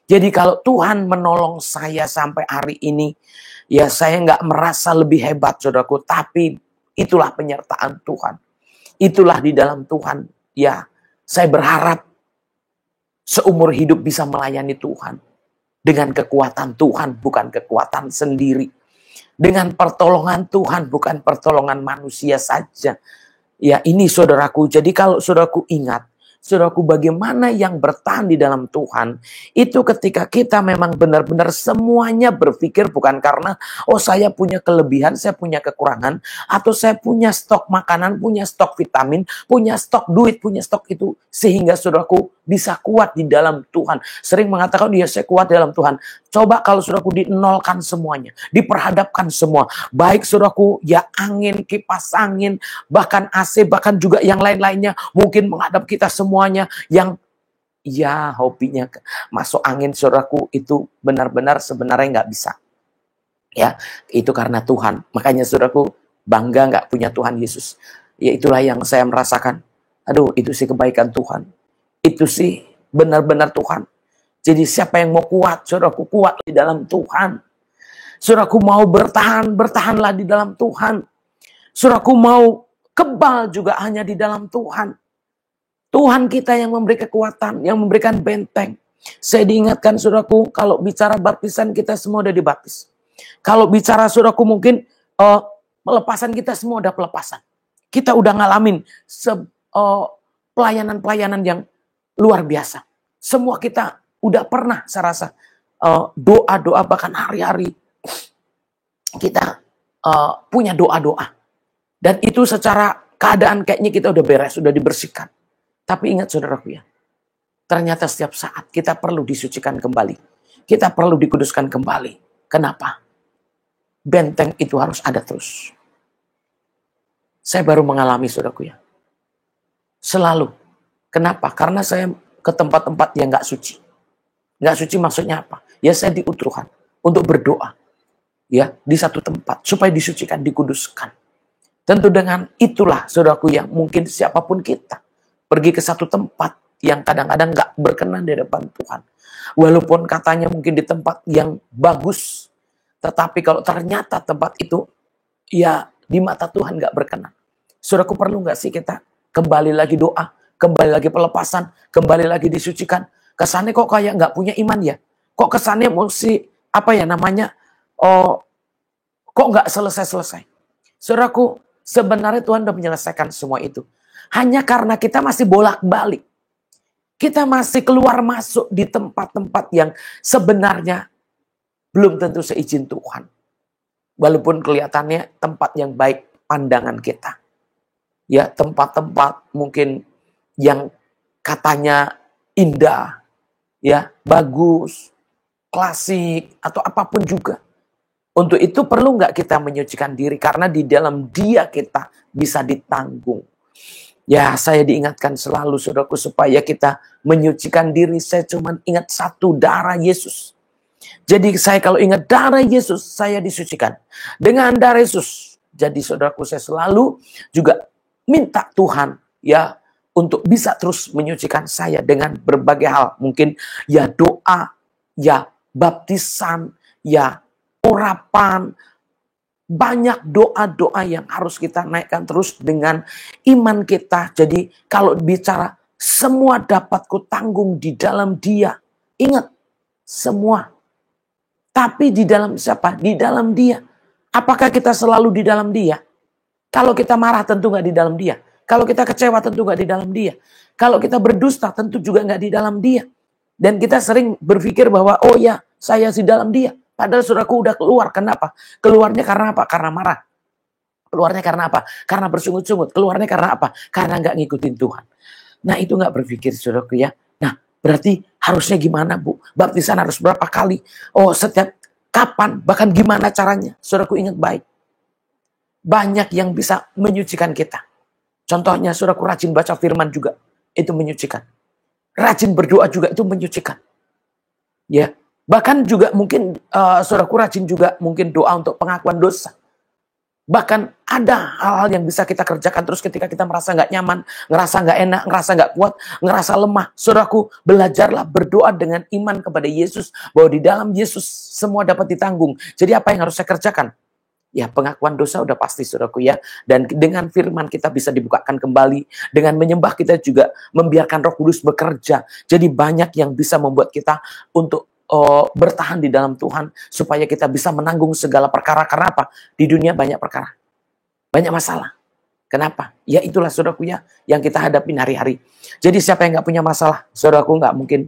Jadi kalau Tuhan menolong saya sampai hari ini, ya saya nggak merasa lebih hebat, saudaraku. Tapi itulah penyertaan Tuhan. Itulah di dalam Tuhan. Ya, saya berharap seumur hidup bisa melayani Tuhan. Dengan kekuatan Tuhan, bukan kekuatan sendiri. Dengan pertolongan Tuhan, bukan pertolongan manusia saja. Ya, ini saudaraku. Jadi kalau saudaraku ingat, saudaraku, bagaimana yang bertahan di dalam Tuhan, itu ketika kita memang benar-benar semuanya berpikir bukan karena, oh saya punya kelebihan, saya punya kekurangan, atau saya punya stok makanan, punya stok vitamin, punya stok duit, punya stok itu, sehingga saudaraku bisa kuat di dalam Tuhan. Sering mengatakan, ya saya kuat di dalam Tuhan. Coba kalau saudaraku dinolkan semuanya, diperhadapkan semua, baik saudaraku, ya angin, kipas angin, bahkan AC, bahkan juga yang lain-lainnya, mungkin menghadap kita semuanya, yang ya hobinya masuk angin, saudaraku, itu benar-benar sebenarnya nggak bisa. Ya, itu karena Tuhan. Makanya saudaraku, bangga nggak punya Tuhan Yesus. Ya itulah yang saya merasakan. Aduh, itu sih kebaikan Tuhan. Itu sih benar-benar Tuhan. Jadi siapa yang mau kuat, saudaraku, kuat di dalam Tuhan. Saudaraku mau bertahan, bertahanlah di dalam Tuhan. Saudaraku mau kebal juga hanya di dalam Tuhan. Tuhan kita yang memberi kekuatan, yang memberikan benteng. Saya diingatkan, saudaraku, kalau bicara baptisan kita semua udah dibaptis. Kalau bicara, saudaraku, mungkin pelepasan kita semua udah pelepasan. Kita udah ngalamin pelayanan-pelayanan yang luar biasa. Semua kita udah pernah, saya rasa, doa-doa, bahkan hari-hari kita punya doa-doa. Dan itu secara keadaan kayaknya kita udah beres, udah dibersihkan. Tapi ingat saudaraku ya, ternyata setiap saat kita perlu disucikan kembali. Kita perlu dikuduskan kembali. Kenapa? Benteng itu harus ada terus. Saya baru mengalami, saudaraku ya. Selalu. Kenapa? Karena saya ke tempat-tempat yang gak suci. Gak suci maksudnya apa? Ya saya diutus Tuhan untuk berdoa. Ya, di satu tempat. Supaya disucikan, dikuduskan. Tentu dengan itulah, saudaraku, yang mungkin siapapun kita. Pergi ke satu tempat yang kadang-kadang gak berkenan di depan Tuhan. Walaupun katanya mungkin di tempat yang bagus. Tetapi kalau ternyata tempat itu, ya di mata Tuhan gak berkenan. Saudaraku, perlu gak sih kita kembali lagi doa, kembali lagi pelepasan, kembali lagi disucikan. Kesannya kok kayak gak punya iman ya? Kok kesannya mesti, kok gak selesai-selesai? Saudaraku, sebenarnya Tuhan sudah menyelesaikan semua itu. Hanya karena kita masih bolak-balik. Kita masih keluar masuk di tempat-tempat yang sebenarnya belum tentu seizin Tuhan. Walaupun kelihatannya tempat yang baik pandangan kita. Ya, tempat-tempat mungkin yang katanya indah, ya, bagus, klasik, atau apapun juga. Untuk itu perlu nggak kita menyucikan diri? Karena di dalam Dia kita bisa ditanggung. Ya, saya diingatkan selalu, saudaraku, supaya kita menyucikan diri. Saya cuma ingat satu, darah Yesus. Jadi saya kalau ingat darah Yesus, saya disucikan. Dengan darah Yesus. Jadi saudaraku, saya selalu juga minta Tuhan ya untuk bisa terus menyucikan saya dengan berbagai hal. Mungkin ya doa, ya baptisan, ya urapan. Banyak doa-doa yang harus kita naikkan terus dengan iman kita. Jadi kalau bicara semua dapat kutanggung di dalam Dia. Ingat, semua. Tapi di dalam siapa? Di dalam Dia. Apakah kita selalu di dalam Dia? Kalau kita marah tentu nggak di dalam Dia. Kalau kita kecewa tentu nggak di dalam Dia. Kalau kita berdusta tentu juga nggak di dalam Dia. Dan kita sering berpikir bahwa oh ya saya di dalam Dia. Padahal saudaraku udah keluar. Kenapa? Keluarnya karena apa? Karena marah. Keluarnya karena apa? Karena bersungut-sungut. Keluarnya karena apa? Karena nggak ngikutin Tuhan. Nah itu nggak berpikir saudaraku ya. Nah berarti harusnya gimana Bu? Baptisan harus berapa kali? Oh setiap kapan? Bahkan gimana caranya? Saudaraku ingat baik. Banyak yang bisa menyucikan kita. Contohnya saudaraku rajin baca firman juga. Itu menyucikan. Rajin berdoa juga itu menyucikan. Ya. Bahkan juga mungkin saudaraku rajin juga mungkin doa untuk pengakuan dosa. Bahkan ada hal-hal yang bisa kita kerjakan terus ketika kita merasa nggak nyaman, ngerasa nggak enak, ngerasa nggak kuat, ngerasa lemah. Saudaraku, belajarlah berdoa dengan iman kepada Yesus bahwa di dalam Yesus semua dapat ditanggung. Jadi apa yang harus saya kerjakan? Ya, pengakuan dosa udah pasti, saudaraku ya. Dan dengan firman kita bisa dibukakan kembali. Dengan menyembah kita juga membiarkan Roh Kudus bekerja. Jadi banyak yang bisa membuat kita untuk bertahan di dalam Tuhan, supaya kita bisa menanggung segala perkara. Karena apa? Di dunia banyak perkara, banyak masalah. Kenapa? Ya itulah saudaraku ya, yang kita hadapin hari-hari. Jadi siapa yang gak punya masalah? Saudaraku, gak mungkin.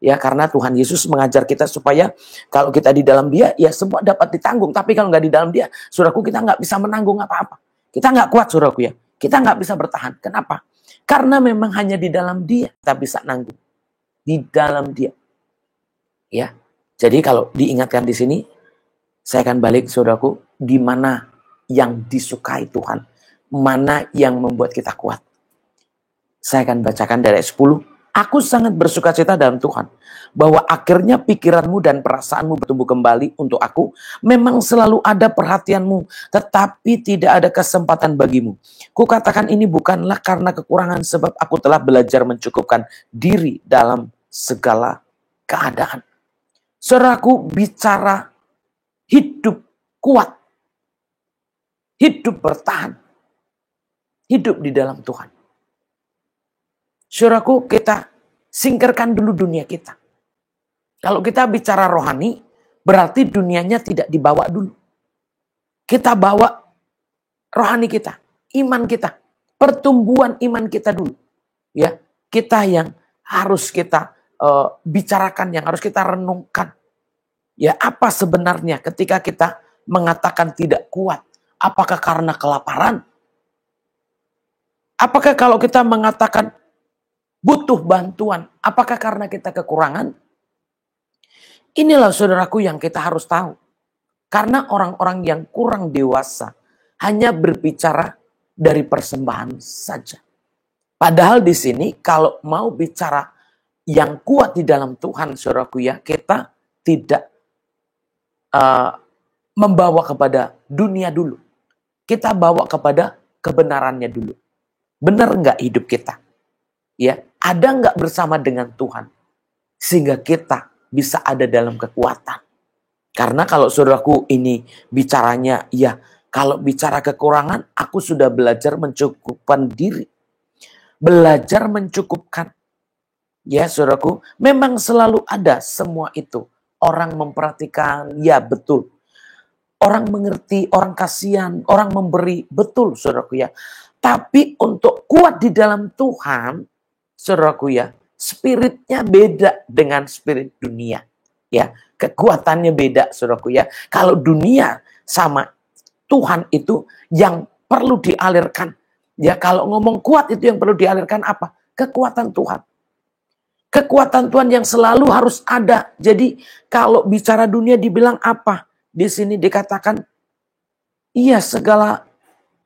Ya, karena Tuhan Yesus mengajar kita supaya kalau kita di dalam Dia, ya semua dapat ditanggung. Tapi kalau gak di dalam Dia, saudaraku, kita gak bisa menanggung apa-apa. Kita gak kuat, saudaraku ya. Kita gak bisa bertahan. Kenapa? Karena memang hanya di dalam Dia kita bisa nanggung. Di dalam Dia. Ya, jadi kalau diingatkan di sini, saya akan balik, saudaraku, di mana yang disukai Tuhan, mana yang membuat kita kuat. Saya akan bacakan dari ayat 10. Aku sangat bersukacita dalam Tuhan, bahwa akhirnya pikiranmu dan perasaanmu bertumbuh kembali untuk aku. Memang selalu ada perhatianmu, tetapi tidak ada kesempatan bagimu. Kukatakan ini bukanlah karena kekurangan, sebab aku telah belajar mencukupkan diri dalam segala keadaan. Saudaraku, bicara hidup kuat, hidup bertahan, hidup di dalam Tuhan. Saudaraku, kita singkirkan dulu dunia kita. Kalau kita bicara rohani, berarti dunianya tidak dibawa dulu. Kita bawa rohani kita, iman kita, pertumbuhan iman kita dulu. Ya, kita yang harus kita bicarakan, yang harus kita renungkan. Ya, apa sebenarnya ketika kita mengatakan tidak kuat? Apakah karena kelaparan? Apakah kalau kita mengatakan butuh bantuan, apakah karena kita kekurangan? Inilah saudaraku yang kita harus tahu. Karena orang-orang yang kurang dewasa hanya berbicara dari persembahan saja. Padahal di sini kalau mau bicara yang kuat di dalam Tuhan, saudaraku ya, kita tidak membawa kepada dunia dulu. Kita bawa kepada kebenarannya dulu. Benar nggak hidup kita? Ya, ada nggak bersama dengan Tuhan? Sehingga kita bisa ada dalam kekuatan. Karena kalau saudaraku ini bicaranya, ya kalau bicara kekurangan, aku sudah belajar mencukupkan diri. Belajar mencukupkan. Ya saudaraku, memang selalu ada semua itu. Orang memperhatikan, ya betul. Orang mengerti, orang kasihan, orang memberi, betul saudaraku ya. Tapi untuk kuat di dalam Tuhan, saudaraku ya, spiritnya beda dengan spirit dunia. Ya, kekuatannya beda saudaraku ya. Kalau dunia sama Tuhan itu yang perlu dialirkan. Ya, kalau ngomong kuat itu yang perlu dialirkan apa? Kekuatan Tuhan. Kekuatan Tuhan yang selalu harus ada. Jadi kalau bicara dunia dibilang apa? Di sini dikatakan, iya segala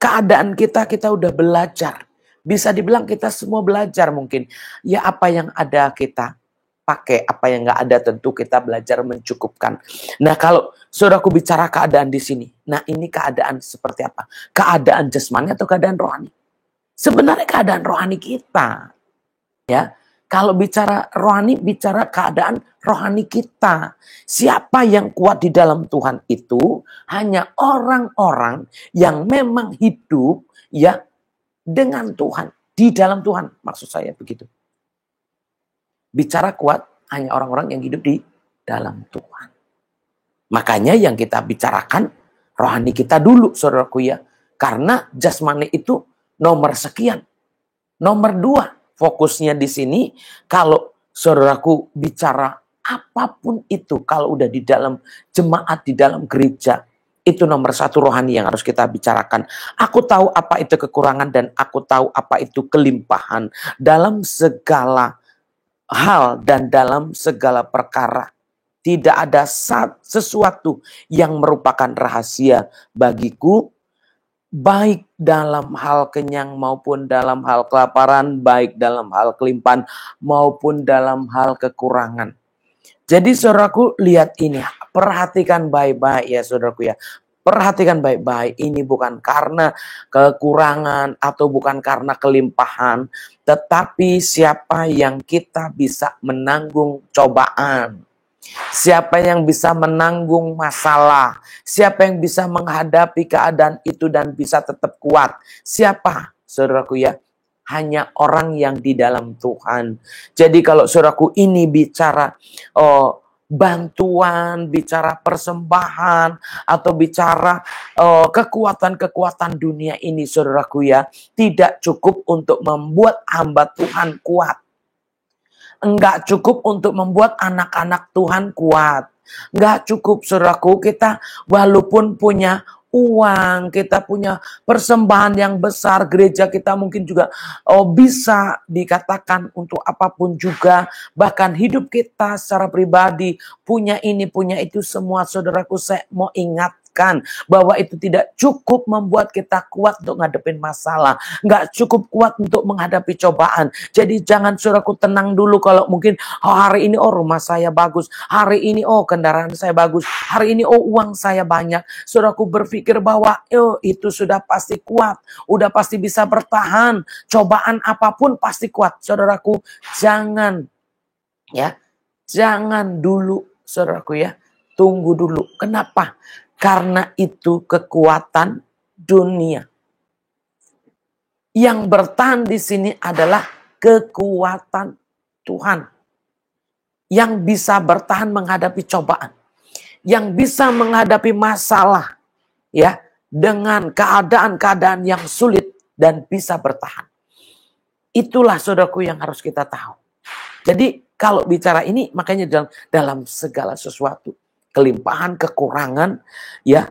keadaan kita udah belajar. Bisa dibilang kita semua belajar mungkin. Ya apa yang ada kita pakai, apa yang nggak ada tentu kita belajar mencukupkan. Nah kalau saudaraku bicara keadaan di sini, nah ini keadaan seperti apa? Keadaan jasmani atau keadaan rohani? Sebenarnya keadaan rohani kita. Ya. Kalau bicara rohani, bicara keadaan rohani kita. Siapa yang kuat di dalam Tuhan itu hanya orang-orang yang memang hidup ya dengan Tuhan, di dalam Tuhan. Maksud saya begitu. Bicara kuat hanya orang-orang yang hidup di dalam Tuhan. Makanya yang kita bicarakan rohani kita dulu, saudaraku ya. Karena jasmani itu nomor sekian. Nomor 2. Fokusnya di sini, kalau saudaraku bicara apapun itu, kalau udah di dalam jemaat, di dalam gereja, itu nomor 1 rohani yang harus kita bicarakan. Aku tahu apa itu kekurangan dan aku tahu apa itu kelimpahan dalam segala hal dan dalam segala perkara. Tidak ada sesuatu yang merupakan rahasia bagiku, baik dalam hal kenyang maupun dalam hal kelaparan, baik dalam hal kelimpahan maupun dalam hal kekurangan. Jadi saudaraku lihat ini, perhatikan baik-baik ya saudaraku ya. Perhatikan baik-baik, ini bukan karena kekurangan atau bukan karena kelimpahan, tetapi siapa yang kita bisa menanggung cobaan. Siapa yang bisa menanggung masalah? Siapa yang bisa menghadapi keadaan itu dan bisa tetap kuat? Siapa, saudaraku ya? Hanya orang yang di dalam Tuhan. Jadi kalau saudaraku ini bicara bantuan, bicara persembahan, atau bicara kekuatan-kekuatan dunia ini, saudaraku ya, tidak cukup untuk membuat hamba Tuhan kuat. Enggak cukup untuk membuat anak-anak Tuhan kuat. Enggak cukup, saudaraku, kita walaupun punya uang, kita punya persembahan yang besar, gereja kita mungkin juga bisa dikatakan untuk apapun juga, bahkan hidup kita secara pribadi, punya ini, punya itu semua, saudaraku, saya mau ingatkan bahwa itu tidak cukup membuat kita kuat untuk ngadepin masalah, nggak cukup kuat untuk menghadapi cobaan. Jadi jangan, saudaraku, tenang dulu kalau mungkin hari ini rumah saya bagus, hari ini kendaraan saya bagus, hari ini uang saya banyak. Saudaraku berpikir bahwa itu sudah pasti kuat, udah pasti bisa bertahan, cobaan apapun pasti kuat. Saudaraku, jangan dulu, saudaraku ya, tunggu dulu. Kenapa? Karena itu kekuatan dunia. Yang bertahan di sini adalah kekuatan Tuhan. Yang bisa bertahan menghadapi cobaan. Yang bisa menghadapi masalah ya, dengan keadaan-keadaan yang sulit dan bisa bertahan. Itulah, saudaraku, yang harus kita tahu. Jadi kalau bicara ini, makanya dalam segala sesuatu, kelimpahan, kekurangan, ya,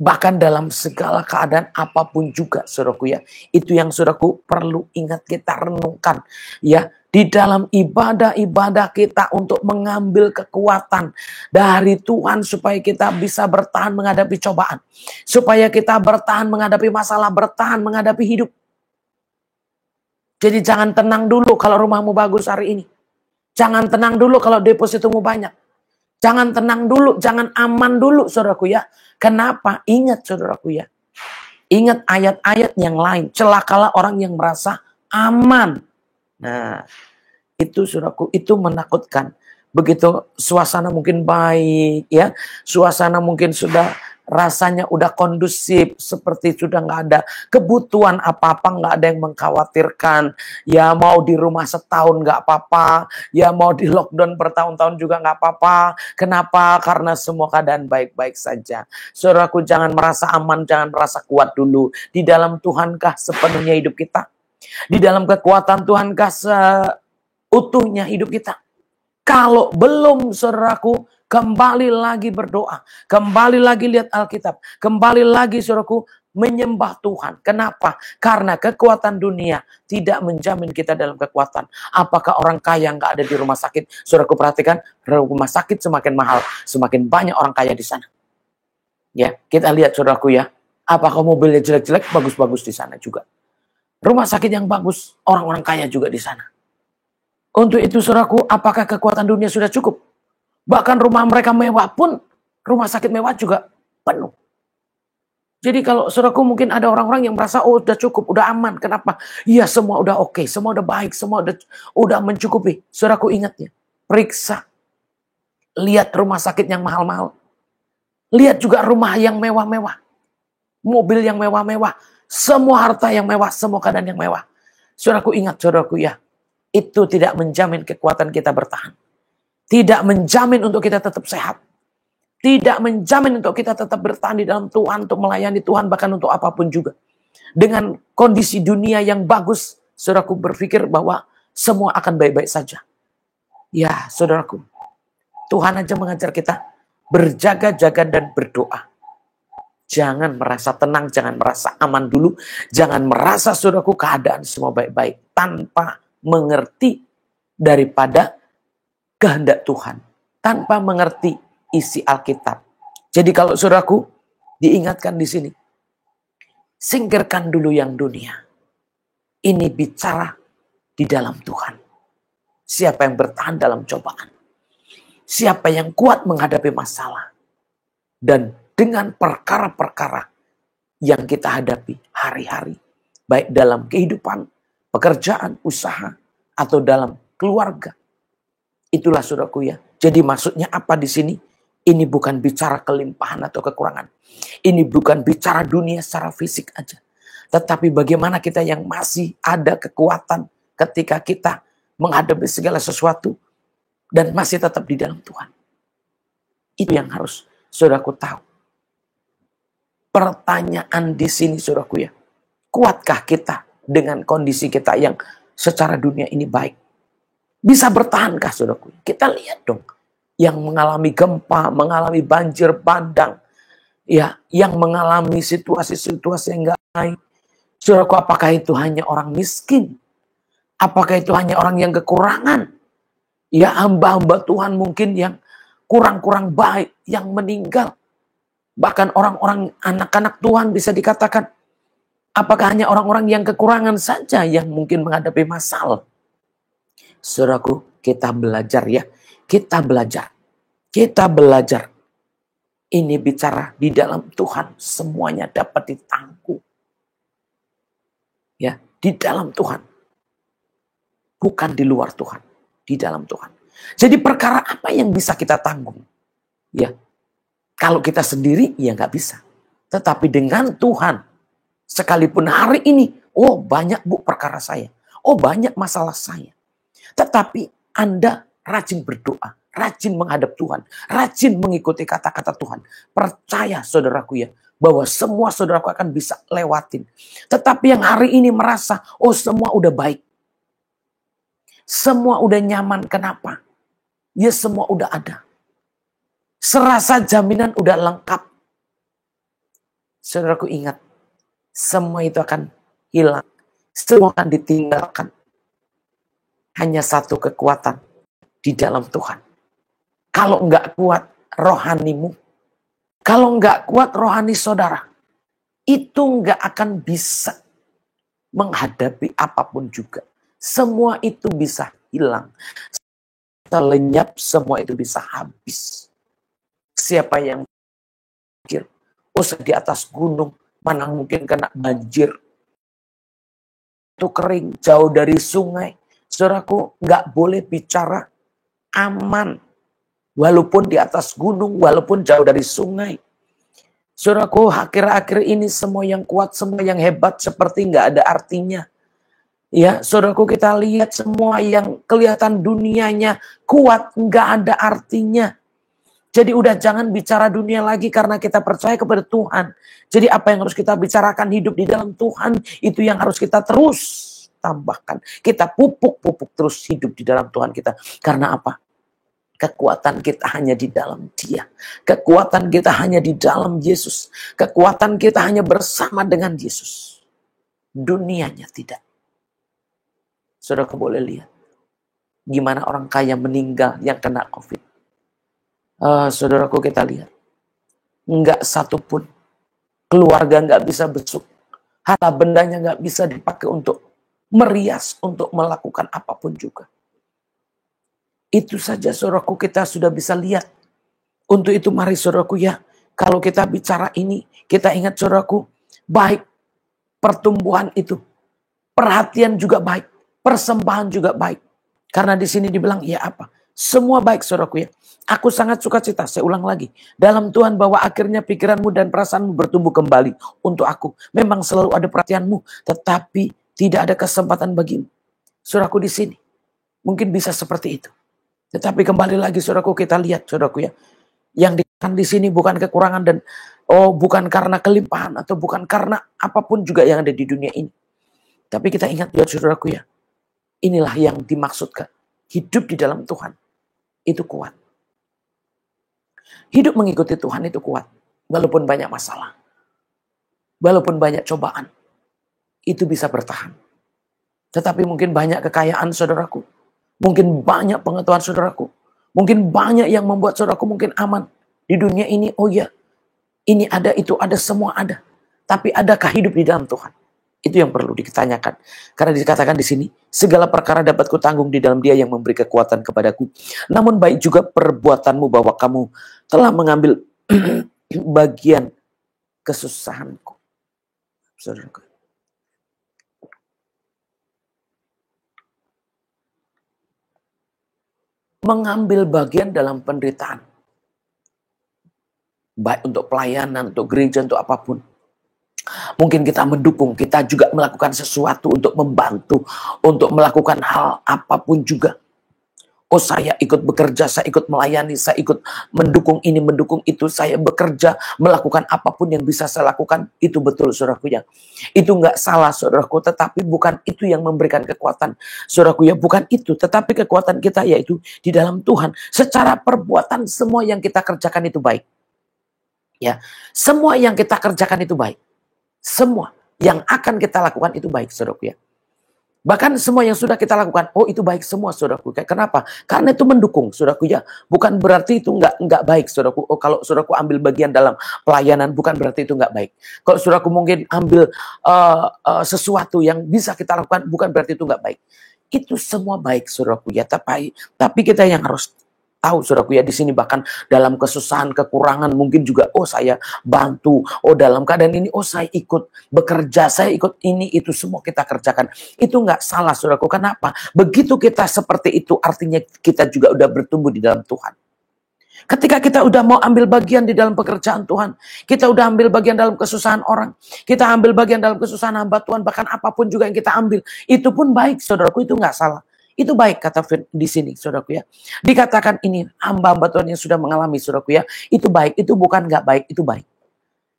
bahkan dalam segala keadaan apapun juga, saudaraku ya, itu yang saudaraku perlu ingat, kita renungkan ya, di dalam ibadah-ibadah kita untuk mengambil kekuatan dari Tuhan supaya kita bisa bertahan menghadapi cobaan, supaya kita bertahan menghadapi masalah, bertahan menghadapi hidup. Jadi jangan tenang dulu kalau rumahmu bagus hari ini. Jangan tenang dulu kalau depositomu banyak. Jangan tenang dulu, jangan aman dulu, saudaraku ya. Kenapa? Ingat, saudaraku ya. Ingat ayat-ayat yang lain. Celakalah orang yang merasa aman. Nah, itu, saudaraku, itu menakutkan. Begitu suasana mungkin baik ya. Suasana mungkin sudah rasanya udah kondusif, seperti sudah nggak ada kebutuhan apa-apa, nggak ada yang mengkhawatirkan. Ya mau di rumah setahun nggak apa-apa, ya mau di lockdown bertahun-tahun juga nggak apa-apa. Kenapa? Karena semua keadaan baik-baik saja. Saudaraku, jangan merasa aman, jangan merasa kuat dulu. Di dalam Tuhankah sepenuhnya hidup kita? Di dalam kekuatan Tuhankah seutuhnya hidup kita? Kalau belum, saudaraku, kembali lagi berdoa, kembali lagi lihat Alkitab, kembali lagi, saudaraku, menyembah Tuhan. Kenapa? Karena kekuatan dunia tidak menjamin kita dalam kekuatan. Apakah orang kaya nggak ada di rumah sakit? Saudaraku, perhatikan, rumah sakit semakin mahal, semakin banyak orang kaya di sana. Ya, kita lihat, saudaraku ya, apakah mobilnya jelek-jelek, bagus-bagus di sana juga. Rumah sakit yang bagus, orang-orang kaya juga di sana. Untuk itu, saudaraku, apakah kekuatan dunia sudah cukup? Bahkan rumah mereka mewah pun, rumah sakit mewah juga penuh. Jadi kalau, saudaraku, mungkin ada orang-orang yang merasa, udah cukup, udah aman. Kenapa? Iya, semua udah oke, semua udah baik, semua udah mencukupi. Saudaraku, ingat ya, periksa. Lihat rumah sakit yang mahal-mahal. Lihat juga rumah yang mewah-mewah. Mobil yang mewah-mewah. Semua harta yang mewah, semua keadaan yang mewah. Saudaraku, ingat, saudaraku ya, itu tidak menjamin kekuatan kita bertahan. Tidak menjamin untuk kita tetap sehat. Tidak menjamin untuk kita tetap bertahan di dalam Tuhan, untuk melayani Tuhan, bahkan untuk apapun juga. Dengan kondisi dunia yang bagus, saudaraku berpikir bahwa semua akan baik-baik saja. Ya, saudaraku, Tuhan aja mengajar kita berjaga-jaga dan berdoa. Jangan merasa tenang, jangan merasa aman dulu. Jangan merasa, saudaraku, keadaan semua baik-baik tanpa mengerti daripada kehendak Tuhan, tanpa mengerti isi Alkitab. Jadi kalau, saudaraku, diingatkan di sini, singkirkan dulu yang dunia. Ini bicara di dalam Tuhan. Siapa yang bertahan dalam cobaan? Siapa yang kuat menghadapi masalah? Dan dengan perkara-perkara yang kita hadapi hari-hari. Baik dalam kehidupan, pekerjaan, usaha, atau dalam keluarga. Itulah saudaraku ya. Jadi maksudnya apa di sini? Ini bukan bicara kelimpahan atau kekurangan. Ini bukan bicara dunia secara fisik aja. Tetapi bagaimana kita yang masih ada kekuatan ketika kita menghadapi segala sesuatu dan masih tetap di dalam Tuhan. Itu yang harus saudaraku tahu. Pertanyaan di sini saudaraku ya. Kuatkah kita dengan kondisi kita yang secara dunia ini baik? Bisa bertahankah saudaraku? Kita lihat dong. Yang mengalami gempa, mengalami banjir bandang. Ya, yang mengalami situasi-situasi yang enggak baik. Saudaraku, apakah itu hanya orang miskin? Apakah itu hanya orang yang kekurangan? Ya, hamba-hamba Tuhan mungkin yang kurang-kurang baik, yang meninggal. Bahkan orang-orang anak-anak Tuhan bisa dikatakan, apakah hanya orang-orang yang kekurangan saja yang mungkin menghadapi masalah? Saudaraku, kita belajar ya. Kita belajar. Kita belajar. Ini bicara di dalam Tuhan. Semuanya dapat ditangguh. Ya, di dalam Tuhan. Bukan di luar Tuhan. Di dalam Tuhan. Jadi perkara apa yang bisa kita tanggung? Ya, kalau kita sendiri, ya nggak bisa. Tetapi dengan Tuhan, sekalipun hari ini, oh banyak bu perkara saya. Oh banyak masalah saya. Tetapi Anda rajin berdoa, rajin menghadap Tuhan, rajin mengikuti kata-kata Tuhan. Percaya saudaraku ya, bahwa semua saudaraku akan bisa lewatin. Tetapi yang hari ini merasa, oh semua udah baik. Semua udah nyaman, kenapa? Ya semua udah ada. Serasa jaminan udah lengkap. Saudaraku ingat, semua itu akan hilang. Semua akan ditinggalkan. Hanya satu kekuatan di dalam Tuhan. Kalau enggak kuat rohanimu, kalau enggak kuat rohani saudara, itu enggak akan bisa menghadapi apapun juga. Semua itu bisa hilang. Lenyap, semua itu bisa habis. Siapa yang pikir, oh di atas gunung, mana mungkin kena banjir. Itu kering, jauh dari sungai. Saudaraku, nggak boleh bicara aman. Walaupun di atas gunung, walaupun jauh dari sungai. Saudaraku, akhir-akhir ini semua yang kuat, semua yang hebat seperti nggak ada artinya. Ya, saudaraku, kita lihat semua yang kelihatan dunianya kuat, nggak ada artinya. Jadi udah jangan bicara dunia lagi karena kita percaya kepada Tuhan. Jadi apa yang harus kita bicarakan hidup di dalam Tuhan, itu yang harus kita terus tambahkan. Kita pupuk terus hidup di dalam Tuhan kita. Karena apa? Kekuatan kita hanya di dalam Dia. Kekuatan kita hanya di dalam Yesus. Kekuatan kita hanya bersama dengan Yesus. Dunianya tidak. Saudara boleh lihat. Gimana orang kaya meninggal yang kena COVID. Saudaraku kita lihat. Enggak satupun. Keluarga enggak bisa besuk. Harta bendanya enggak bisa dipakai untuk merias, untuk melakukan apapun juga. Itu saja saudaraku kita sudah bisa lihat. Untuk itu mari saudaraku ya, kalau kita bicara ini, kita ingat saudaraku, baik pertumbuhan itu, perhatian juga baik, persembahan juga baik. Karena di sini dibilang, ya apa? Semua baik saudaraku ya. Aku sangat sukacita, saya ulang lagi. Dalam Tuhan bahwa akhirnya pikiranmu dan perasaanmu bertumbuh kembali untuk aku. Memang selalu ada perhatianmu, tetapi tidak ada kesempatan bagimu. Saudaraku di sini, mungkin bisa seperti itu. Tetapi kembali lagi saudaraku kita lihat saudaraku ya. Yang dikatakan di sini bukan kekurangan dan bukan karena kelimpahan atau bukan karena apapun juga yang ada di dunia ini. Tapi kita ingat ya saudaraku ya. Inilah yang dimaksudkan. Hidup di dalam Tuhan itu kuat. Hidup mengikuti Tuhan itu kuat. Walaupun banyak masalah. Walaupun banyak cobaan. Itu bisa bertahan. Tetapi mungkin banyak kekayaan saudaraku. Mungkin banyak pengetahuan saudaraku. Mungkin banyak yang membuat saudaraku mungkin aman. Di dunia ini, oh ya, ini ada, itu ada, semua ada. Tapi adakah hidup di dalam Tuhan? Itu yang perlu ditanyakan. Karena dikatakan di sini, segala perkara dapat kutanggung di dalam Dia yang memberi kekuatan kepadaku. Namun baik juga perbuatanmu bahwa kamu telah mengambil bagian kesusahanku. Saudaraku. Mengambil bagian dalam penderitaan. Baik untuk pelayanan, untuk gereja, untuk apapun. Mungkin kita mendukung, kita juga melakukan sesuatu untuk membantu, untuk melakukan hal apapun juga. Oh, saya ikut bekerja, saya ikut melayani, saya ikut mendukung ini, mendukung itu, saya bekerja, melakukan apapun yang bisa saya lakukan. Itu betul, saudaraku ya. Itu nggak salah, saudaraku, tetapi bukan itu yang memberikan kekuatan. Saudaraku ya, bukan itu, tetapi kekuatan kita yaitu di dalam Tuhan. Secara perbuatan, semua yang kita kerjakan itu baik. Ya, semua yang kita kerjakan itu baik. Semua yang akan kita lakukan itu baik, saudaraku ya. Bahkan semua yang sudah kita lakukan, oh itu baik semua, saudaraku. Kenapa? Karena itu mendukung, saudaraku ya. Bukan berarti itu nggak baik, saudaraku. Oh, kalau saudaraku ambil bagian dalam pelayanan, bukan berarti itu nggak baik. Kalau saudaraku mungkin ambil sesuatu yang bisa kita lakukan, bukan berarti itu nggak baik. Itu semua baik, saudaraku ya. Tapi kita yang harus tahu, saudaraku ya, di sini bahkan dalam kesusahan, kekurangan, mungkin juga, oh saya bantu, oh dalam keadaan ini, oh saya ikut bekerja, saya ikut ini, itu semua kita kerjakan. Itu nggak salah, saudaraku. Kenapa? Begitu kita seperti itu, artinya kita juga udah bertumbuh di dalam Tuhan. Ketika kita udah mau ambil bagian di dalam pekerjaan Tuhan, kita udah ambil bagian dalam kesusahan orang, kita ambil bagian dalam kesusahan hamba Tuhan, bahkan apapun juga yang kita ambil, itu pun baik, saudaraku, itu nggak salah. Itu baik, kata di sini, saudaraku ya. Dikatakan ini hamba-hamba Tuhan yang sudah mengalami, saudaraku ya. Itu baik, itu bukan nggak baik, itu baik.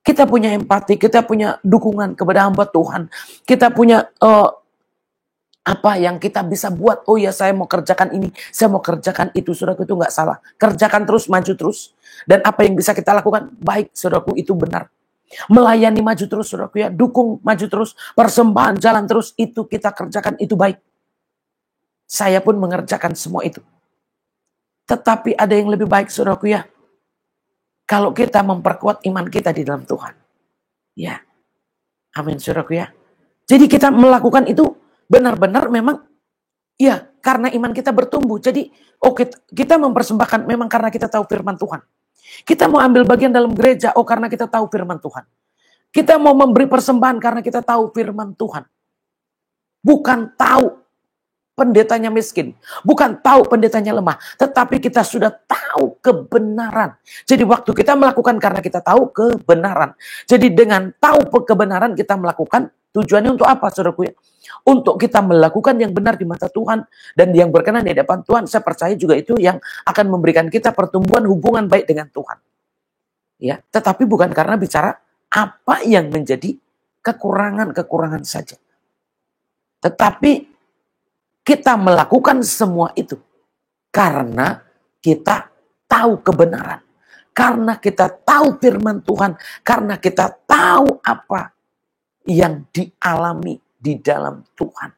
Kita punya empati, kita punya dukungan kepada hamba Tuhan. Kita punya apa yang kita bisa buat. Oh ya, saya mau kerjakan ini, saya mau kerjakan itu, saudaraku, itu nggak salah. Kerjakan terus, maju terus. Dan apa yang bisa kita lakukan, baik, saudaraku, itu benar. Melayani, maju terus, saudaraku ya. Dukung, maju terus. Persembahan, jalan terus, itu kita kerjakan, itu baik. Saya pun mengerjakan semua itu. Tetapi ada yang lebih baik, saudaraku ya. Kalau kita memperkuat iman kita di dalam Tuhan. Ya. Amin, saudaraku ya. Jadi kita melakukan itu benar-benar memang, ya, karena iman kita bertumbuh. Jadi, kita mempersembahkan memang karena kita tahu firman Tuhan. Kita mau ambil bagian dalam gereja, karena kita tahu firman Tuhan. Kita mau memberi persembahan karena kita tahu firman Tuhan. Bukan tahu pendetanya miskin, bukan tahu pendetanya lemah, tetapi kita sudah tahu kebenaran. Jadi waktu kita melakukan karena kita tahu kebenaran. Jadi dengan tahu kebenaran kita melakukan, tujuannya untuk apa, saudaraku ya? Untuk kita melakukan yang benar di mata Tuhan dan yang berkenan di hadapan Tuhan. Saya percaya juga itu yang akan memberikan kita pertumbuhan hubungan baik dengan Tuhan. Ya, tetapi bukan karena bicara apa yang menjadi kekurangan-kekurangan saja. Tetapi kita melakukan semua itu karena kita tahu kebenaran. Karena kita tahu firman Tuhan. Karena kita tahu apa yang dialami di dalam Tuhan.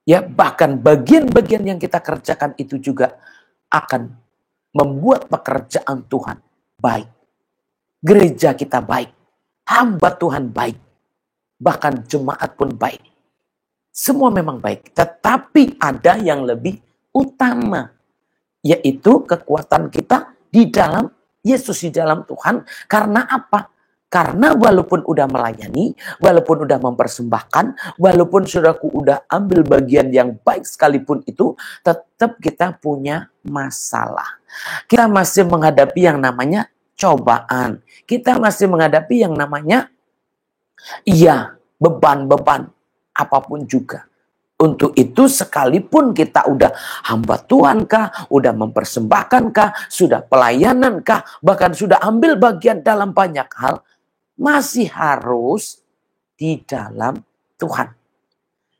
Ya, bahkan bagian-bagian yang kita kerjakan itu juga akan membuat pekerjaan Tuhan baik. Gereja kita baik. Hamba Tuhan baik. Bahkan jemaat pun baik. Semua memang baik, tetapi ada yang lebih utama, yaitu kekuatan kita di dalam Yesus, di dalam Tuhan. Karena apa? Karena walaupun udah melayani, walaupun udah mempersembahkan, walaupun saudaraku udah ambil bagian yang baik sekalipun itu, tetap kita punya masalah. Kita masih menghadapi yang namanya cobaan. Kita masih menghadapi yang namanya, beban-beban. Apapun juga. Untuk itu sekalipun kita udah hamba Tuhan kah, udah mempersembahkan kah, sudah pelayanan kah, bahkan sudah ambil bagian dalam banyak hal, masih harus di dalam Tuhan.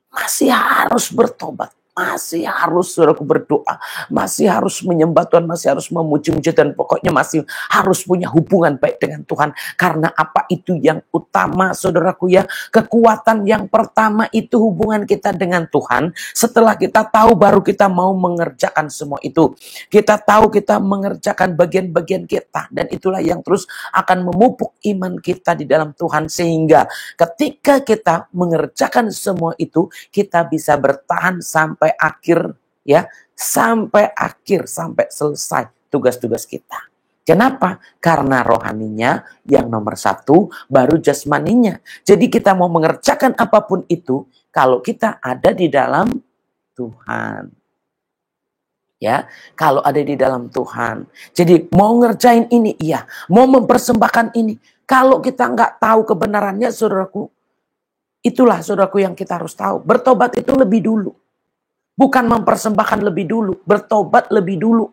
Masih harus bertobat. Masih harus, saudaraku, berdoa. Masih harus menyembah Tuhan. Masih harus memuji-muji. Dan pokoknya masih harus punya hubungan baik dengan Tuhan. Karena apa? Itu yang utama, saudaraku ya. Kekuatan yang pertama itu hubungan kita dengan Tuhan. Setelah kita tahu, baru kita mau mengerjakan semua itu. Kita tahu, kita mengerjakan bagian-bagian kita. Dan itulah yang terus akan memupuk iman kita di dalam Tuhan. Sehingga ketika kita mengerjakan semua itu, kita bisa bertahan sampai akhir, ya, sampai akhir, sampai selesai tugas-tugas kita. Kenapa? Karena rohaninya yang nomor satu, baru jasmaninya. Jadi kita mau mengerjakan apapun itu, kalau kita ada di dalam Tuhan. Ya, kalau ada di dalam Tuhan. Jadi mau ngerjain ini, iya. Mau mempersembahkan ini. Kalau kita nggak tahu kebenarannya, saudaraku, itulah saudaraku yang kita harus tahu. Bertobat itu lebih dulu. Bukan mempersembahkan lebih dulu. Bertobat lebih dulu.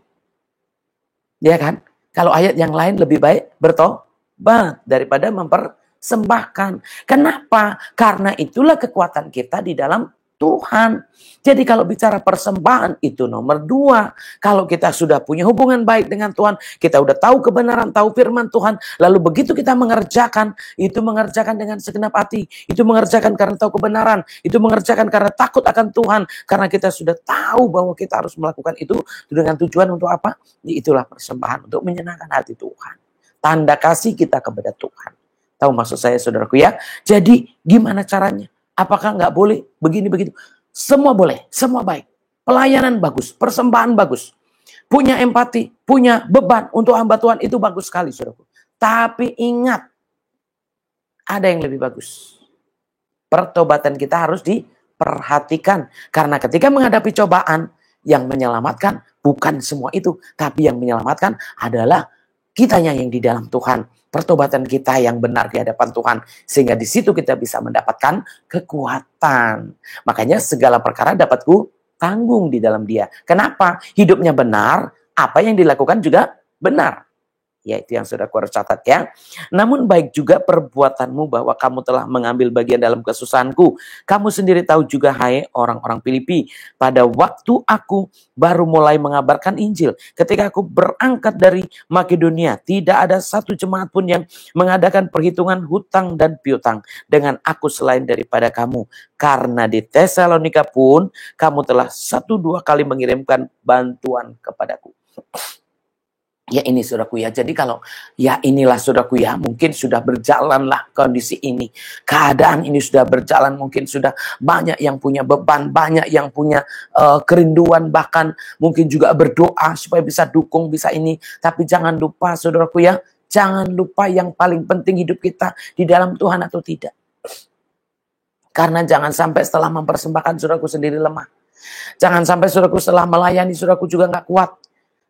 Ya kan? Kalau ayat yang lain lebih baik bertobat daripada mempersembahkan. Kenapa? Karena itulah kekuatan kita di dalam Tuhan. Jadi kalau bicara persembahan itu nomor 2. Kalau kita sudah punya hubungan baik dengan Tuhan, kita udah tahu kebenaran, tahu firman Tuhan, lalu begitu kita mengerjakan, itu mengerjakan dengan segenap hati, itu mengerjakan karena tahu kebenaran, itu mengerjakan karena takut akan Tuhan, karena kita sudah tahu bahwa kita harus melakukan itu dengan tujuan untuk apa? Itulah persembahan untuk menyenangkan hati Tuhan. Tanda kasih kita kepada Tuhan. Tahu maksud saya, saudaraku ya? Jadi gimana caranya? Apakah nggak boleh begini begitu? Semua boleh, semua baik. Pelayanan bagus, persembahan bagus. Punya empati, punya beban untuk hamba Tuhan itu bagus sekali, saudaraku. Tapi ingat, ada yang lebih bagus. Pertobatan kita harus diperhatikan. Karena ketika menghadapi cobaan, yang menyelamatkan bukan semua itu. Tapi yang menyelamatkan adalah kitanya yang di dalam Tuhan. Pertobatan kita yang benar di hadapan Tuhan. Sehingga di situ kita bisa mendapatkan kekuatan. Makanya segala perkara dapat ku tanggung di dalam Dia. Kenapa? Hidupnya benar, apa yang dilakukan juga benar. Ya, itu yang sudah aku harus catat ya. Namun baik juga perbuatanmu bahwa kamu telah mengambil bagian dalam kesusahanku. Kamu sendiri tahu juga, hai orang-orang Filipi, pada waktu aku baru mulai mengabarkan Injil, ketika aku berangkat dari Makedonia, tidak ada satu jemaat pun yang mengadakan perhitungan hutang dan piutang dengan aku selain daripada kamu. Karena di Tesalonika pun kamu telah 1-2 kali mengirimkan bantuan kepadaku. Ya ini saudaraku ya, jadi kalau ya inilah saudaraku ya, mungkin sudah berjalanlah kondisi ini. Keadaan ini sudah berjalan, mungkin sudah banyak yang punya beban, banyak yang punya kerinduan, bahkan mungkin juga berdoa supaya bisa dukung, bisa ini. Tapi jangan lupa saudaraku ya, jangan lupa yang paling penting hidup kita di dalam Tuhan atau tidak. Karena jangan sampai setelah mempersembahkan saudaraku sendiri lemah. Jangan sampai saudaraku setelah melayani saudaraku juga gak kuat.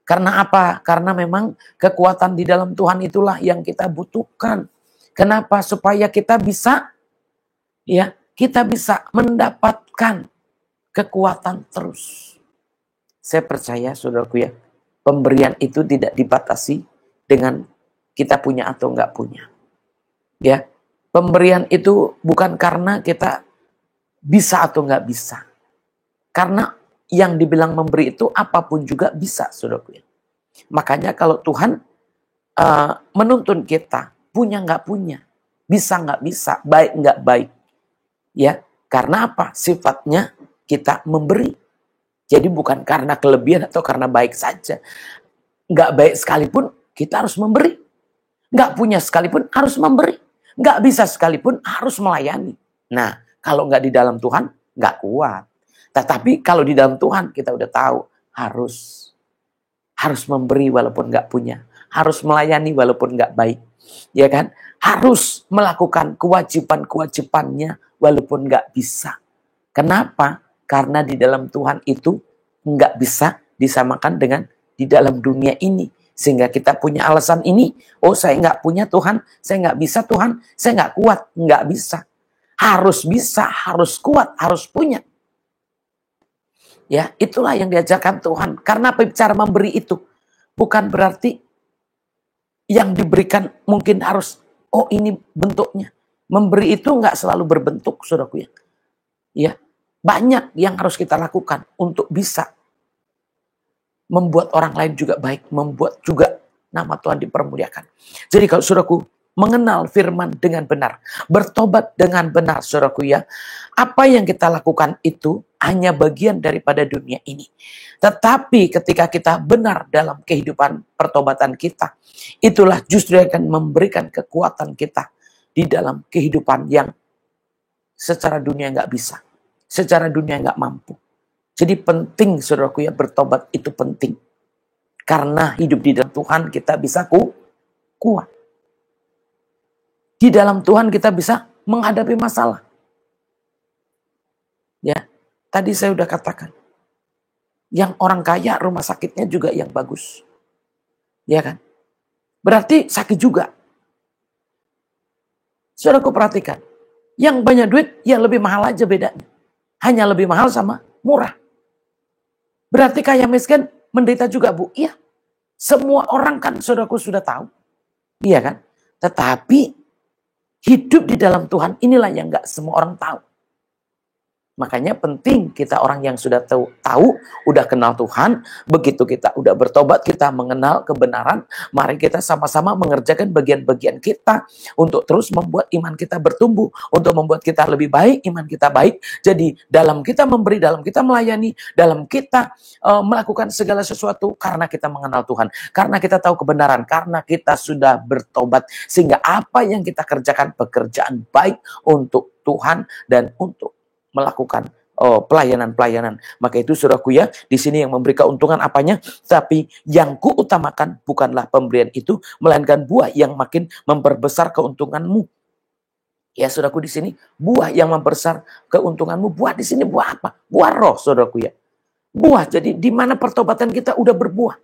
Karena apa? Karena memang kekuatan di dalam Tuhan itulah yang kita butuhkan. Kenapa? Supaya kita bisa mendapatkan kekuatan terus. Saya percaya saudaraku ya, pemberian itu tidak dibatasi dengan kita punya atau enggak punya. Ya, pemberian itu bukan karena kita bisa atau enggak bisa. Karena yang dibilang memberi itu apapun juga bisa, saudaraku ya. Makanya kalau Tuhan menuntun kita, punya nggak punya, bisa nggak bisa, baik nggak baik, ya. Karena apa? Sifatnya kita memberi. Jadi bukan karena kelebihan atau karena baik saja. Nggak baik sekalipun kita harus memberi. Nggak punya sekalipun harus memberi. Nggak bisa sekalipun harus melayani. Nah, kalau nggak di dalam Tuhan, nggak kuat. Tetapi kalau di dalam Tuhan kita udah tahu harus memberi walaupun nggak punya, harus melayani walaupun nggak baik, ya kan? Harus melakukan kewajiban-kewajibannya walaupun nggak bisa. Kenapa? Karena di dalam Tuhan itu nggak bisa disamakan dengan di dalam dunia ini, sehingga kita punya alasan ini. Oh, saya nggak punya Tuhan, saya nggak bisa Tuhan, saya nggak kuat, nggak bisa. Harus bisa, harus kuat, harus punya. Ya, itulah yang diajarkan Tuhan. Karena bicara memberi itu bukan berarti yang diberikan mungkin harus, oh ini bentuknya. Memberi itu nggak selalu berbentuk, saudaraku ya. Ya, banyak yang harus kita lakukan untuk bisa membuat orang lain juga baik, membuat juga nama Tuhan dipermuliakan. Jadi kalau saudaraku mengenal firman dengan benar, bertobat dengan benar, saudaraku ya, apa yang kita lakukan itu hanya bagian daripada dunia ini. Tetapi ketika kita benar dalam kehidupan pertobatan kita, itulah justru yang akan memberikan kekuatan kita di dalam kehidupan yang secara dunia nggak bisa, secara dunia nggak mampu. Jadi penting saudaraku ya, bertobat itu penting. Karena hidup di dalam Tuhan kita bisa kuat. Di dalam Tuhan kita bisa menghadapi masalah. Ya, tadi saya udah katakan. Yang orang kaya rumah sakitnya juga yang bagus. Ya kan? Berarti sakit juga. Saudaraku perhatikan. Yang banyak duit, ya lebih mahal aja bedanya. Hanya lebih mahal sama murah. Berarti kaya miskin menderita juga, Bu. Iya. Semua orang kan saudaraku sudah tahu. Iya kan? Tetapi hidup di dalam Tuhan inilah yang gak semua orang tahu. Makanya penting kita orang yang sudah tahu, udah kenal Tuhan, begitu kita udah bertobat, kita mengenal kebenaran, mari kita sama-sama mengerjakan bagian-bagian kita untuk terus membuat iman kita bertumbuh, untuk membuat kita lebih baik, iman kita baik. Jadi dalam kita memberi, dalam kita melayani, dalam kita melakukan segala sesuatu karena kita mengenal Tuhan, karena kita tahu kebenaran, karena kita sudah bertobat, sehingga apa yang kita kerjakan pekerjaan baik untuk Tuhan dan untuk melakukan pelayanan-pelayanan. Maka itu saudaraku ya, di sini yang memberi keuntungan apanya? Tapi yang kuutamakan bukanlah pemberian itu, melainkan buah yang makin memperbesar keuntunganmu. Ya saudaraku, di sini buah yang memperbesar keuntunganmu. Buah di sini buah apa? Buah roh saudaraku ya. Buah, jadi di mana pertobatan kita udah berbuah.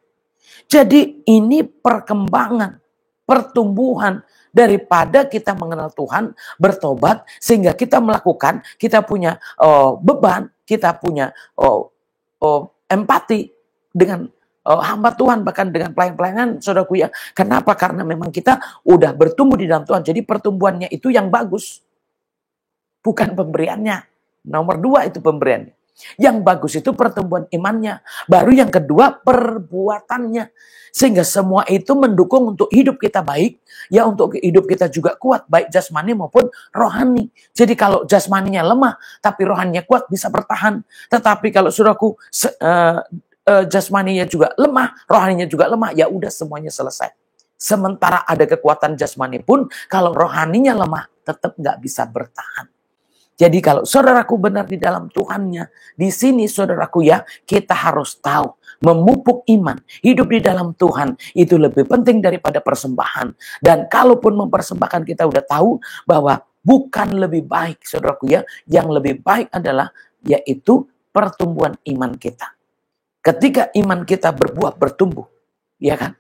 Jadi ini perkembangan, pertumbuhan daripada kita mengenal Tuhan, bertobat, sehingga kita melakukan, kita punya beban, kita punya empati dengan hamba Tuhan, bahkan dengan pelayan-pelayanan, saudaraku ya. Kenapa? Karena memang kita udah bertumbuh di dalam Tuhan. Jadi pertumbuhannya itu yang bagus. Bukan pemberiannya. Nomor 2 itu pemberiannya. Yang bagus itu pertumbuhan imannya. Baru yang kedua perbuatannya. Sehingga semua itu mendukung untuk hidup kita baik. Ya, untuk hidup kita juga kuat. Baik jasmani maupun rohani. Jadi kalau jasmaninya lemah tapi rohaninya kuat bisa bertahan. Tetapi kalau saudaraku jasmaninya juga lemah, rohaninya juga lemah, ya udah semuanya selesai. Sementara ada kekuatan jasmani pun kalau rohaninya lemah tetap nggak bisa bertahan. Jadi kalau saudaraku benar di dalam Tuhannya, di sini saudaraku ya, kita harus tahu, memupuk iman, hidup di dalam Tuhan, itu lebih penting daripada persembahan. Dan kalaupun mempersembahkan, kita udah tahu bahwa bukan lebih baik saudaraku ya, yang lebih baik adalah yaitu pertumbuhan iman kita. Ketika iman kita berbuah, bertumbuh, ya kan?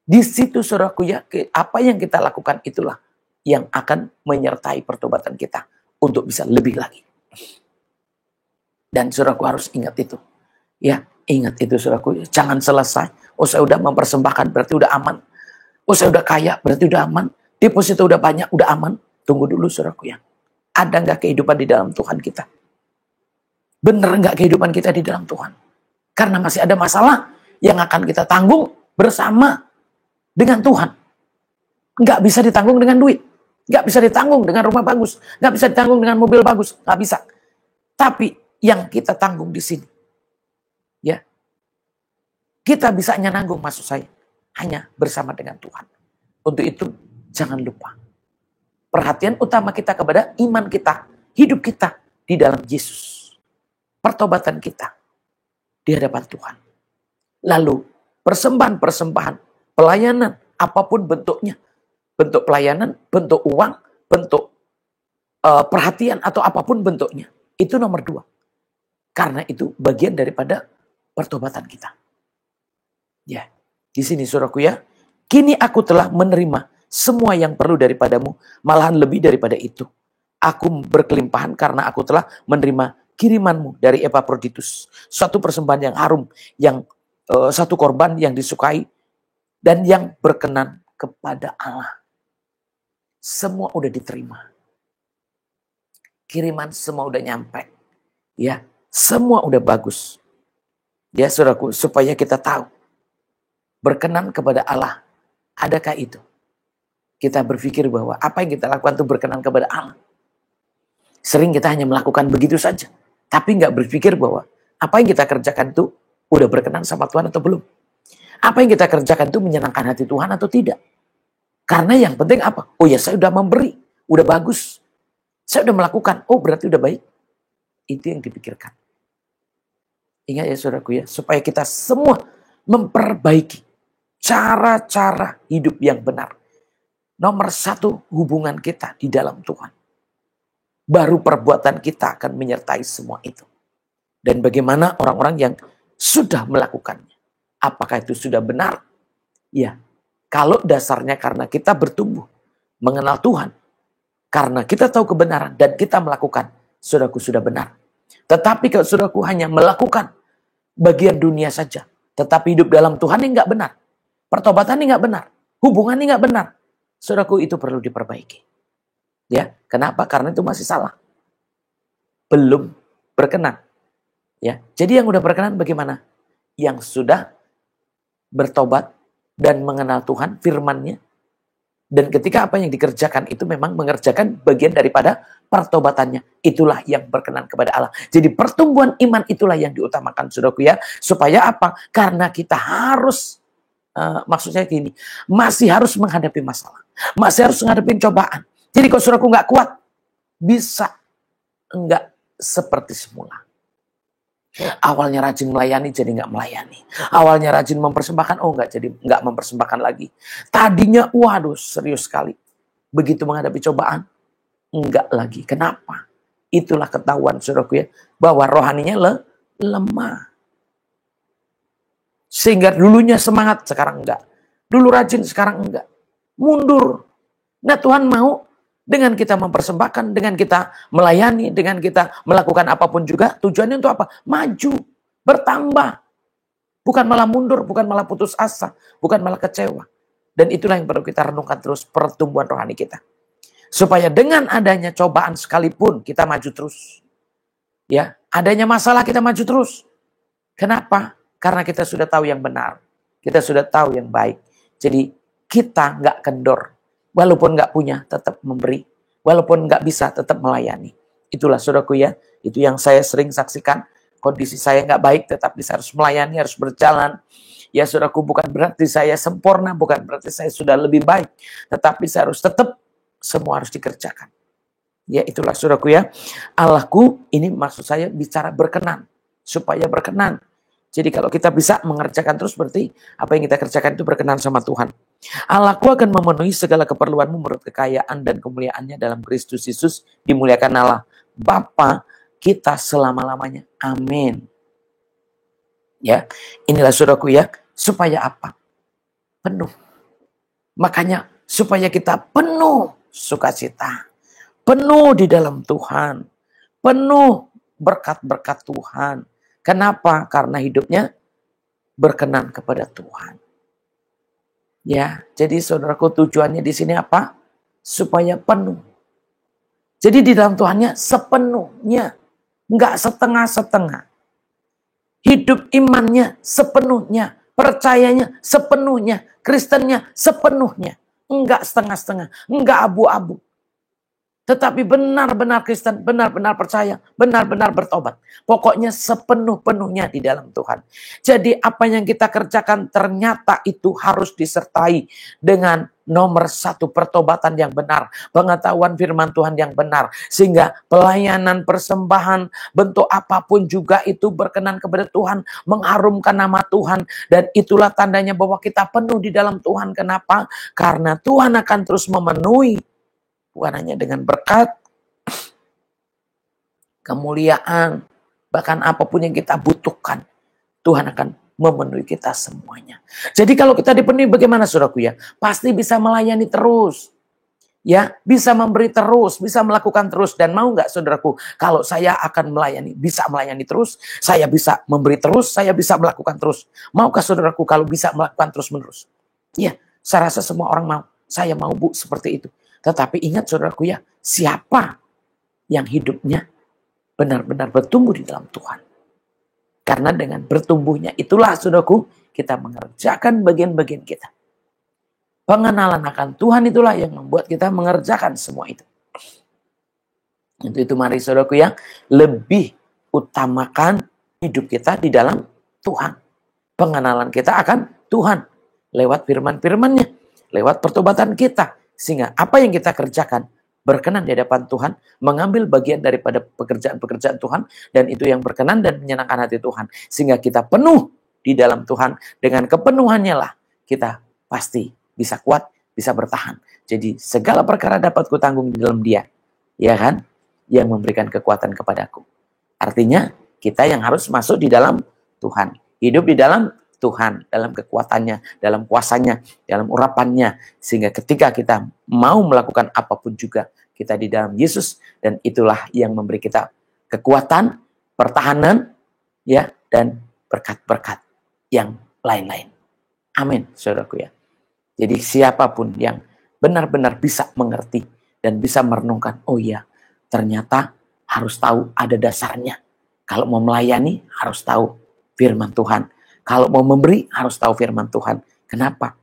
Di situ saudaraku ya, apa yang kita lakukan itulah yang akan menyertai pertobatan kita. Untuk bisa lebih lagi. Dan saudaraku harus ingat itu. Ya, ingat itu saudaraku. Jangan selesai. Oh, saya udah mempersembahkan, berarti udah aman. Oh, saya udah kaya, berarti udah aman. Deposito udah banyak, udah aman. Tunggu dulu saudaraku ya. Ada nggak kehidupan di dalam Tuhan kita? Bener nggak kehidupan kita di dalam Tuhan? Karena masih ada masalah yang akan kita tanggung bersama dengan Tuhan. Nggak bisa ditanggung dengan duit. Nggak bisa ditanggung dengan rumah bagus. Nggak bisa ditanggung dengan mobil bagus. Nggak bisa. Tapi yang kita tanggung di sini. Ya. Kita bisa hanya nanggung, maksud saya. Hanya bersama dengan Tuhan. Untuk itu, jangan lupa. Perhatian utama kita kepada iman kita. Hidup kita di dalam Yesus. Pertobatan kita di hadapan Tuhan. Lalu, persembahan-persembahan, pelayanan, apapun bentuknya. Bentuk pelayanan, bentuk uang, bentuk perhatian atau apapun bentuknya. Itu nomor 2. Karena itu bagian daripada pertobatan kita. Ya, di sini saudaraku ya. Kini aku telah menerima semua yang perlu daripadamu, malahan lebih daripada itu. Aku berkelimpahan karena aku telah menerima kirimanmu dari Epaphroditus. Suatu persembahan yang harum, yang satu korban yang disukai dan yang berkenan kepada Allah. Semua udah diterima. Kiriman semua udah nyampe. Ya, semua udah bagus. Ya, saudaraku, supaya kita tahu. Berkenan kepada Allah. Adakah itu? Kita berpikir bahwa apa yang kita lakukan itu berkenan kepada Allah. Sering kita hanya melakukan begitu saja. Tapi nggak berpikir bahwa apa yang kita kerjakan itu udah berkenan sama Tuhan atau belum. Apa yang kita kerjakan itu menyenangkan hati Tuhan atau tidak. Karena yang penting apa? Oh ya, saya udah memberi. Udah bagus. Saya udah melakukan. Oh, berarti udah baik. Itu yang dipikirkan. Ingat ya saudaraku ya. Supaya kita semua memperbaiki. cara-cara hidup yang benar. Nomor satu, hubungan kita di dalam Tuhan. Baru perbuatan kita akan menyertai semua itu. Dan bagaimana orang-orang yang sudah melakukannya. Apakah itu sudah benar? Ya, kalau dasarnya karena kita bertumbuh, mengenal Tuhan, karena kita tahu kebenaran dan kita melakukan, saudaraku sudah benar. Tetapi kalau saudaraku hanya melakukan bagian dunia saja, tetapi hidup dalam Tuhan ini nggak benar, pertobatan ini nggak benar, hubungan ini nggak benar, saudaraku itu perlu diperbaiki. Ya, kenapa? Karena itu masih salah, belum berkenan. Ya, jadi yang udah berkenan bagaimana? Yang sudah bertobat dan mengenal Tuhan, firman-Nya. Dan ketika apa yang dikerjakan itu memang mengerjakan bagian daripada pertobatannya. Itulah yang berkenan kepada Allah. Jadi pertumbuhan iman itulah yang diutamakan, saudaraku ya. Supaya apa? Karena kita harus, maksudnya gini, masih harus menghadapi masalah. Masih harus menghadapi cobaan. Jadi kalau saudaraku nggak kuat, bisa enggak seperti semula. Awalnya rajin melayani jadi nggak melayani. Awalnya rajin mempersembahkan, jadi nggak mempersembahkan lagi. Tadinya waduh serius sekali. Begitu menghadapi cobaan, enggak lagi. Kenapa? Itulah ketahuan saudaraku ya, bahwa rohaninya lemah. Sehingga dulunya semangat, sekarang enggak. Dulu rajin, sekarang enggak. Mundur. Nah Tuhan mau dengan kita mempersembahkan, dengan kita melayani, dengan kita melakukan apapun juga, tujuannya untuk apa? Maju, bertambah. Bukan malah mundur, bukan malah putus asa, bukan malah kecewa. Dan itulah yang perlu kita renungkan terus, pertumbuhan rohani kita. Supaya dengan adanya cobaan sekalipun, kita maju terus. Ya, adanya masalah kita maju terus. Kenapa? Karena kita sudah tahu yang benar. Kita sudah tahu yang baik. Jadi kita nggak kendor. Walaupun nggak punya, tetap memberi. Walaupun nggak bisa, tetap melayani. Itulah saudaraku ya. Itu yang saya sering saksikan. Kondisi saya nggak baik, tetapi saya harus melayani, harus berjalan. Ya saudaraku, bukan berarti saya sempurna, bukan berarti saya sudah lebih baik. Tetapi saya harus tetap, semua harus dikerjakan. Ya itulah saudaraku ya. Allahku, ini maksud saya bicara berkenan. Supaya berkenan. Jadi kalau kita bisa mengerjakan terus, berarti apa yang kita kerjakan itu berkenan sama Tuhan. Allahku akan memenuhi segala keperluanmu menurut kekayaan dan kemuliaannya dalam Kristus Yesus, dimuliakan Allah Bapa kita selama-lamanya. Amin. Ya, inilah saudaraku ya, supaya apa? Penuh. Makanya supaya kita penuh sukacita, penuh di dalam Tuhan, penuh berkat-berkat Tuhan. Kenapa? Karena hidupnya berkenan kepada Tuhan. Ya, jadi saudaraku tujuannya di sini apa? Supaya penuh. Jadi di dalam Tuhannya sepenuhnya, enggak setengah-setengah. Hidup imannya sepenuhnya, percayanya sepenuhnya, Kristennya sepenuhnya, enggak setengah-setengah, enggak abu-abu. Tetapi benar-benar Kristen, benar-benar percaya, benar-benar bertobat. Pokoknya sepenuh-penuhnya di dalam Tuhan. Jadi apa yang kita kerjakan ternyata itu harus disertai dengan nomor satu, pertobatan yang benar. Pengetahuan firman Tuhan yang benar. Sehingga pelayanan, persembahan, bentuk apapun juga itu berkenan kepada Tuhan. Mengharumkan nama Tuhan. Dan itulah tandanya bahwa kita penuh di dalam Tuhan. Kenapa? Karena Tuhan akan terus memenuhi. Bukan hanya dengan berkat, kemuliaan, bahkan apapun yang kita butuhkan, Tuhan akan memenuhi kita semuanya. Jadi kalau kita dipenuhi bagaimana saudaraku ya? Pasti bisa melayani terus. Ya, bisa memberi terus, bisa melakukan terus. Dan mau nggak saudaraku, kalau saya akan melayani, bisa melayani terus, saya bisa memberi terus, saya bisa melakukan terus. Maukah saudaraku kalau bisa melakukan terus-menerus? Iya, saya rasa semua orang mau. Saya mau Bu, seperti itu. Tetapi ingat saudaraku ya, siapa yang hidupnya benar-benar bertumbuh di dalam Tuhan. Karena dengan bertumbuhnya itulah saudaraku, kita mengerjakan bagian-bagian kita. Pengenalan akan Tuhan itulah yang membuat kita mengerjakan semua itu. Untuk itu mari saudaraku ya, lebih utamakan hidup kita di dalam Tuhan. Pengenalan kita akan Tuhan. Lewat firman-firmannya, lewat pertobatan kita. Sehingga apa yang kita kerjakan berkenan di hadapan Tuhan, mengambil bagian daripada pekerjaan-pekerjaan Tuhan, dan itu yang berkenan dan menyenangkan hati Tuhan. Sehingga kita penuh di dalam Tuhan, dengan kepenuhannya lah kita pasti bisa kuat, bisa bertahan. Jadi segala perkara dapat kutanggung di dalam Dia, ya kan? Yang memberikan kekuatan kepadaku. Artinya kita yang harus masuk di dalam Tuhan, hidup di dalam Tuhan, dalam kekuatannya, dalam kuasanya, dalam urapannya, sehingga ketika kita mau melakukan apapun juga, kita di dalam Yesus, dan itulah yang memberi kita kekuatan, pertahanan, ya, dan berkat-berkat yang lain-lain. Amin, saudaraku ya. Jadi siapapun yang benar-benar bisa mengerti dan bisa merenungkan, oh iya, ternyata harus tahu ada dasarnya. Kalau mau melayani harus tahu firman Tuhan. Kalau mau memberi harus tahu firman Tuhan. Kenapa?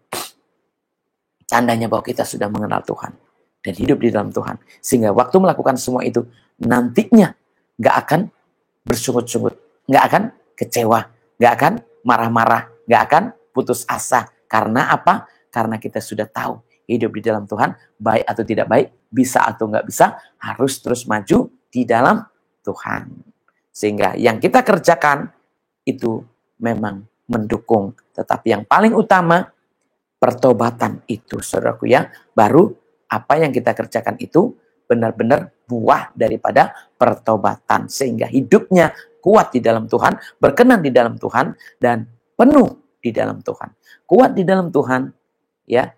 Tandanya bahwa kita sudah mengenal Tuhan dan hidup di dalam Tuhan. Sehingga waktu melakukan semua itu, nantinya gak akan bersungut-sungut, gak akan kecewa, gak akan marah-marah, gak akan putus asa. Karena apa? Karena kita sudah tahu hidup di dalam Tuhan, baik atau tidak baik, bisa atau nggak bisa, harus terus maju di dalam Tuhan. Sehingga yang kita kerjakan itu memang mendukung. Tetapi yang paling utama, pertobatan itu, saudaraku ya. Baru apa yang kita kerjakan itu benar-benar buah daripada pertobatan. Sehingga hidupnya kuat di dalam Tuhan, berkenan di dalam Tuhan, dan penuh di dalam Tuhan. Kuat di dalam Tuhan, ya,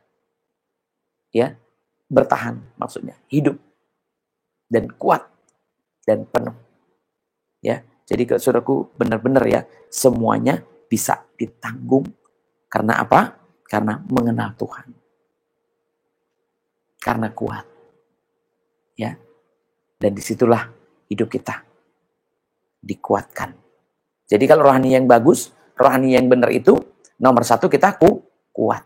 bertahan maksudnya, hidup dan kuat dan penuh. Ya, jadi saudaraku benar-benar ya, semuanya bisa ditanggung. Karena apa? Karena mengenal Tuhan. Karena kuat. Ya. Dan disitulah hidup kita dikuatkan. Jadi kalau rohani yang bagus, rohani yang benar itu, nomor 1 kita kuat.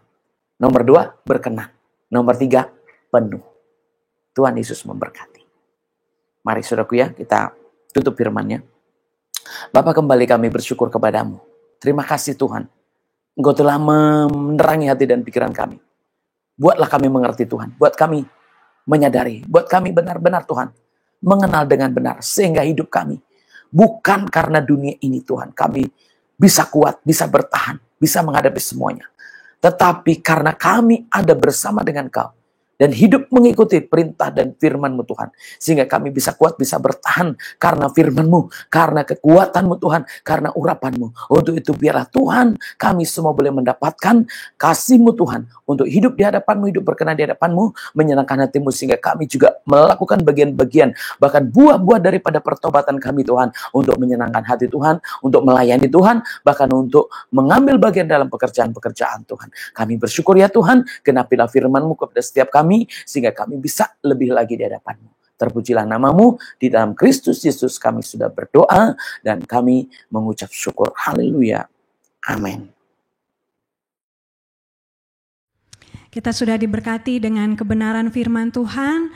Nomor 2 berkenan. Nomor 3 penuh. Tuhan Yesus memberkati. Mari saudaraku ya, kita tutup firman-Nya. Bapa, kembali kami bersyukur kepadamu. Terima kasih Tuhan. Engkau telah menerangi hati dan pikiran kami. Buatlah kami mengerti Tuhan. Buat kami menyadari. Buat kami benar-benar Tuhan mengenal dengan benar. Sehingga hidup kami bukan karena dunia ini Tuhan. Kami bisa kuat, bisa bertahan, bisa menghadapi semuanya. Tetapi karena kami ada bersama dengan Kau. Dan hidup mengikuti perintah dan firman-Mu Tuhan. Sehingga kami bisa kuat, bisa bertahan karena firman-Mu. Karena kekuatan-Mu Tuhan. Karena urapan-Mu. Untuk itu biarlah Tuhan kami semua boleh mendapatkan kasih-Mu Tuhan. Untuk hidup di hadapan-Mu, hidup berkenan di hadapan-Mu. Menyenangkan hati-Mu sehingga kami juga melakukan bagian-bagian. Bahkan buah-buah daripada pertobatan kami Tuhan. Untuk menyenangkan hati Tuhan. Untuk melayani Tuhan. Bahkan untuk mengambil bagian dalam pekerjaan-pekerjaan Tuhan. Kami bersyukur ya Tuhan. Genapilah firman-Mu kepada setiap kami. Sehingga kami bisa lebih lagi di hadapan-Mu. Terpujilah nama-Mu. Di dalam Kristus Yesus kami sudah berdoa. Dan kami mengucap syukur. Haleluya. Amin. Kita sudah diberkati dengan kebenaran firman Tuhan.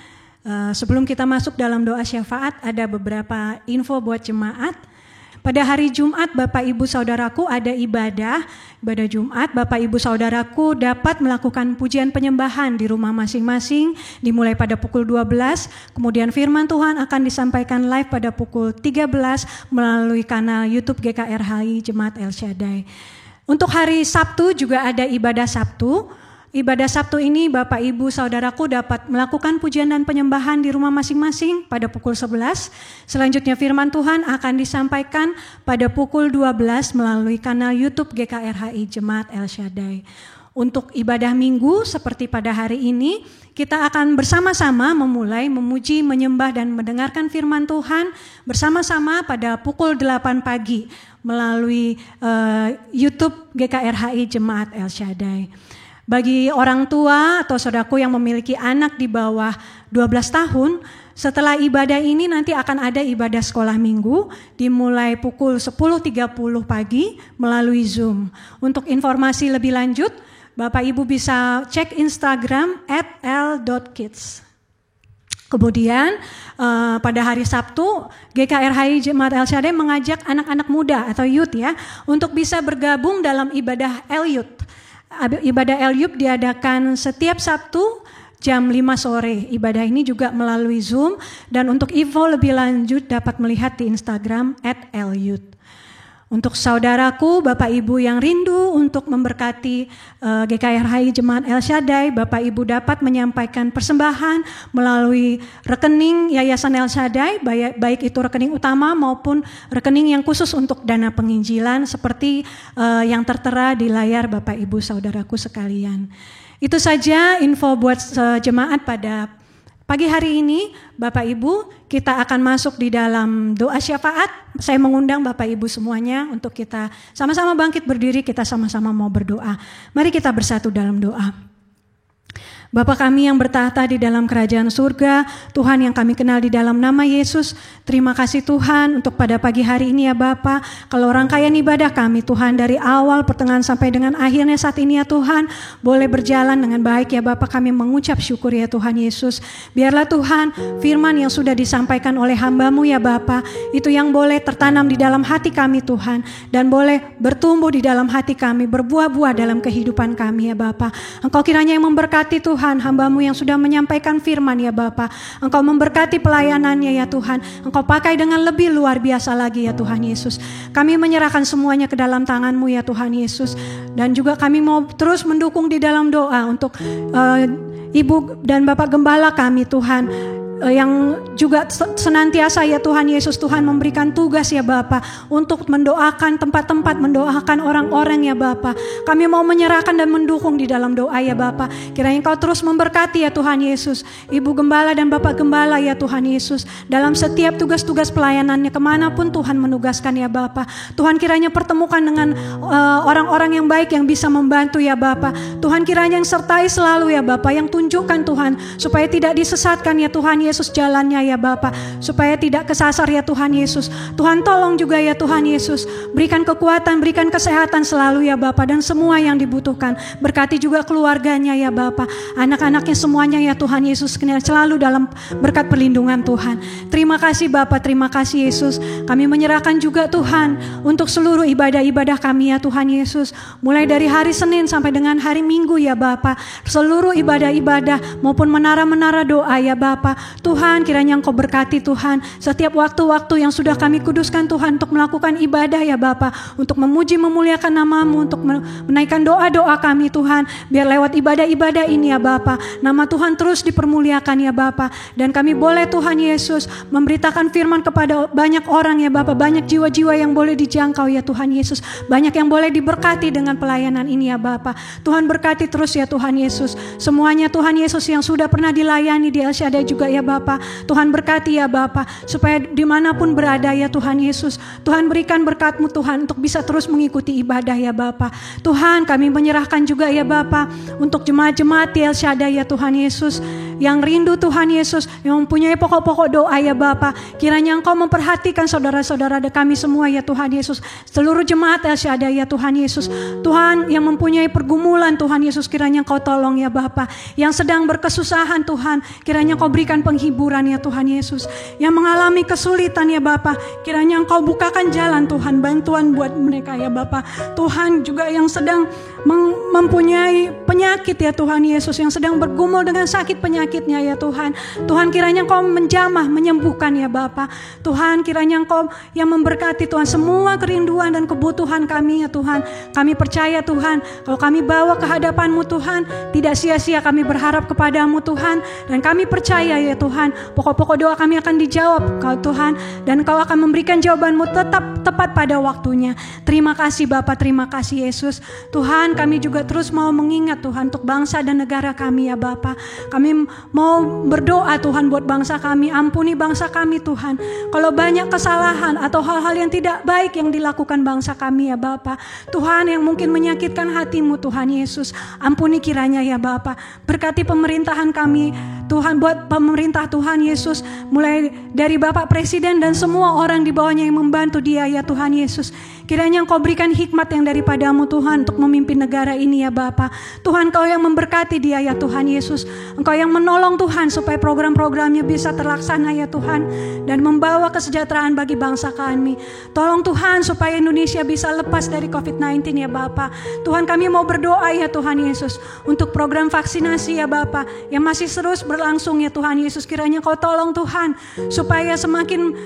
Sebelum kita masuk dalam doa syafaat, ada beberapa info buat jemaat. Pada hari Jumat, Bapak Ibu Saudaraku ada ibadah Jumat. Bapak Ibu Saudaraku dapat melakukan pujian penyembahan di rumah masing-masing dimulai pada pukul 12. Kemudian firman Tuhan akan disampaikan live pada pukul 13 melalui kanal YouTube GKRHI Jemaat El Shaddai. Untuk hari Sabtu juga ada ibadah Sabtu. Ibadah Sabtu ini Bapak Ibu Saudaraku dapat melakukan pujian dan penyembahan di rumah masing-masing pada pukul 11. Selanjutnya firman Tuhan akan disampaikan pada pukul 12 melalui kanal YouTube GKRHI Jemaat El Shaddai. Untuk ibadah minggu seperti pada hari ini, kita akan bersama-sama memulai memuji, menyembah dan mendengarkan firman Tuhan bersama-sama pada pukul 8 pagi melalui YouTube GKRHI Jemaat El Shaddai. Bagi orang tua atau saudaraku yang memiliki anak di bawah 12 tahun, setelah ibadah ini nanti akan ada ibadah sekolah minggu dimulai pukul 10.30 pagi melalui Zoom. Untuk informasi lebih lanjut, Bapak Ibu bisa cek Instagram @l.kids. Kemudian pada hari Sabtu, GKRHI Jemaat El Shaddai mengajak anak-anak muda atau youth ya untuk bisa bergabung dalam ibadah El-Youth. Ibadah El-Youth diadakan setiap Sabtu jam 5 sore. Ibadah ini juga melalui Zoom dan untuk info lebih lanjut dapat melihat di Instagram @El-Youth. Untuk saudaraku, Bapak Ibu yang rindu untuk memberkati GKRHI Jemaat El Shaddai, Bapak Ibu dapat menyampaikan persembahan melalui rekening Yayasan El Shaddai, baik itu rekening utama maupun rekening yang khusus untuk dana penginjilan seperti yang tertera di layar Bapak Ibu saudaraku sekalian. Itu saja info buat jemaat pada pagi hari ini. Bapak Ibu, kita akan masuk di dalam doa syafaat. Saya mengundang Bapak Ibu semuanya untuk kita sama-sama bangkit berdiri, kita sama-sama mau berdoa. Mari kita bersatu dalam doa. Bapa kami yang bertahta di dalam kerajaan surga, Tuhan yang kami kenal di dalam nama Yesus, terima kasih Tuhan untuk pada pagi hari ini ya Bapa. Kalau rangkaian ibadah kami Tuhan dari awal pertengahan sampai dengan akhirnya saat ini ya Tuhan, boleh berjalan dengan baik ya Bapa, kami mengucap syukur ya Tuhan Yesus. Biarlah Tuhan firman yang sudah disampaikan oleh hamba-Mu ya Bapa, itu yang boleh tertanam di dalam hati kami Tuhan, dan boleh bertumbuh di dalam hati kami, berbuah-buah dalam kehidupan kami ya Bapa. Engkau kiranya yang memberkati Tuhan hamba-Mu yang sudah menyampaikan firman ya Bapa. Engkau memberkati pelayanannya ya Tuhan. Engkau pakai dengan lebih luar biasa lagi ya Tuhan Yesus. Kami menyerahkan semuanya ke dalam tangan-Mu ya Tuhan Yesus. Dan juga kami mau terus mendukung di dalam doa untuk Ibu dan Bapak Gembala kami Tuhan, yang juga senantiasa ya Tuhan Yesus, Tuhan memberikan tugas ya Bapa untuk mendoakan tempat-tempat, mendoakan orang-orang ya Bapa. Kami mau menyerahkan dan mendukung di dalam doa ya Bapa. Kiranya Engkau terus memberkati ya Tuhan Yesus Ibu Gembala dan Bapak Gembala ya Tuhan Yesus, dalam setiap tugas-tugas pelayanannya kemanapun Tuhan menugaskan ya Bapa. Tuhan kiranya pertemukan dengan orang-orang yang baik yang bisa membantu ya Bapa. Tuhan kiranya yang sertai selalu ya Bapa, yang tunjukkan Tuhan supaya tidak disesatkan ya Tuhan Yesus jalannya ya Bapa, supaya tidak kesasar ya Tuhan Yesus. Tuhan tolong juga ya Tuhan Yesus, berikan kekuatan, berikan kesehatan selalu ya Bapa, dan semua yang dibutuhkan. Berkati juga keluarganya ya Bapa, anak-anaknya semuanya ya Tuhan Yesus, selalu dalam berkat perlindungan Tuhan. Terima kasih Bapa, terima kasih Yesus. Kami menyerahkan juga Tuhan untuk seluruh ibadah-ibadah kami ya Tuhan Yesus, mulai dari hari Senin sampai dengan hari Minggu ya Bapa. Seluruh ibadah-ibadah maupun menara-menara doa ya Bapa. Tuhan kiranya Engkau berkati Tuhan setiap waktu-waktu yang sudah kami kuduskan Tuhan untuk melakukan ibadah ya Bapa, untuk memuji memuliakan nama-Mu, untuk menaikkan doa-doa kami Tuhan. Biar lewat ibadah-ibadah ini ya Bapa, nama Tuhan terus dipermuliakan ya Bapa. Dan kami boleh Tuhan Yesus memberitakan firman kepada banyak orang ya Bapa, banyak jiwa-jiwa yang boleh dijangkau ya Tuhan Yesus, banyak yang boleh diberkati dengan pelayanan ini ya Bapa. Tuhan berkati terus ya Tuhan Yesus semuanya Tuhan Yesus yang sudah pernah dilayani di El Shaddai juga ya Bapa. Tuhan berkati ya Bapa, supaya dimanapun berada ya Tuhan Yesus, Tuhan berikan berkat-Mu Tuhan untuk bisa terus mengikuti ibadah ya Bapa. Tuhan kami menyerahkan juga ya Bapa untuk jemaat-jemaat di El Shaddai ya Tuhan Yesus, yang rindu Tuhan Yesus, yang mempunyai pokok-pokok doa ya Bapa. Kiranya Engkau memperhatikan saudara-saudara kami semua ya Tuhan Yesus, seluruh jemaat El Shaddai ya Tuhan Yesus. Tuhan yang mempunyai pergumulan Tuhan Yesus, kiranya Engkau tolong ya Bapa. Yang sedang berkesusahan Tuhan, kiranya Engkau berikan penghiburan ya Tuhan Yesus. Yang mengalami kesulitan ya Bapa, kiranya Engkau bukakan jalan Tuhan, bantuan buat mereka ya Bapa. Tuhan juga yang sedang mempunyai penyakit ya Tuhan Yesus, yang sedang bergumul dengan sakit penyakitnya ya Tuhan. Tuhan kiranya Engkau menjamah, menyembuhkan ya Bapa. Tuhan kiranya Engkau yang memberkati Tuhan semua kerinduan dan kebutuhan kami ya Tuhan. Kami percaya Tuhan, kalau kami bawa ke hadapan-Mu Tuhan, tidak sia-sia kami berharap kepada-Mu Tuhan. Dan kami percaya ya Tuhan, pokok-pokok doa kami akan dijawab Kau Tuhan, dan Kau akan memberikan jawaban-Mu tetap tepat pada waktunya. Terima kasih Bapa, terima kasih Yesus. Tuhan kami juga terus mau mengingat Tuhan untuk bangsa dan negara kami ya Bapa. Kami mau berdoa Tuhan buat bangsa kami, ampuni bangsa kami Tuhan. Kalau banyak kesalahan atau hal-hal yang tidak baik yang dilakukan bangsa kami ya Bapa, Tuhan yang mungkin menyakitkan hati-Mu Tuhan Yesus, ampuni kiranya ya Bapa. Berkati pemerintahan kami Tuhan, buat pemerintah Tuhan Yesus, mulai dari Bapak Presiden dan semua orang di bawahnya yang membantu dia ya Tuhan Yesus. Kiranya Engkau berikan hikmat yang daripada-Mu Tuhan untuk memimpin negara ini ya Bapa. Tuhan Kau yang memberkati dia ya Tuhan Yesus. Engkau yang menolong Tuhan supaya program-programnya bisa terlaksana ya Tuhan, dan membawa kesejahteraan bagi bangsa kami. Tolong Tuhan supaya Indonesia bisa lepas dari COVID-19 ya Bapa. Tuhan kami mau berdoa ya Tuhan Yesus untuk program vaksinasi ya Bapa yang masih terus berlangsung ya Tuhan Yesus. Kiranya Kau tolong Tuhan supaya semakin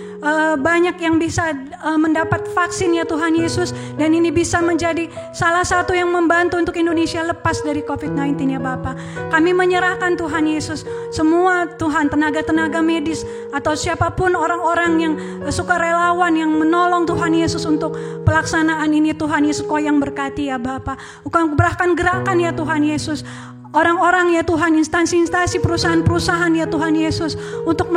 banyak yang bisa mendapat vaksin ya Tuhan Tuhan Yesus. Dan ini bisa menjadi salah satu yang membantu untuk Indonesia lepas dari COVID-19 ya Bapa. Kami menyerahkan Tuhan Yesus semua Tuhan, tenaga-tenaga medis atau siapapun orang-orang yang sukarelawan yang menolong Tuhan Yesus untuk pelaksanaan ini. Tuhan Yesus, Kau yang berkati ya Bapa. Kau bahkan gerakan ya Tuhan Yesus, orang-orang ya Tuhan, instansi-instansi, perusahaan-perusahaan ya Tuhan Yesus, untuk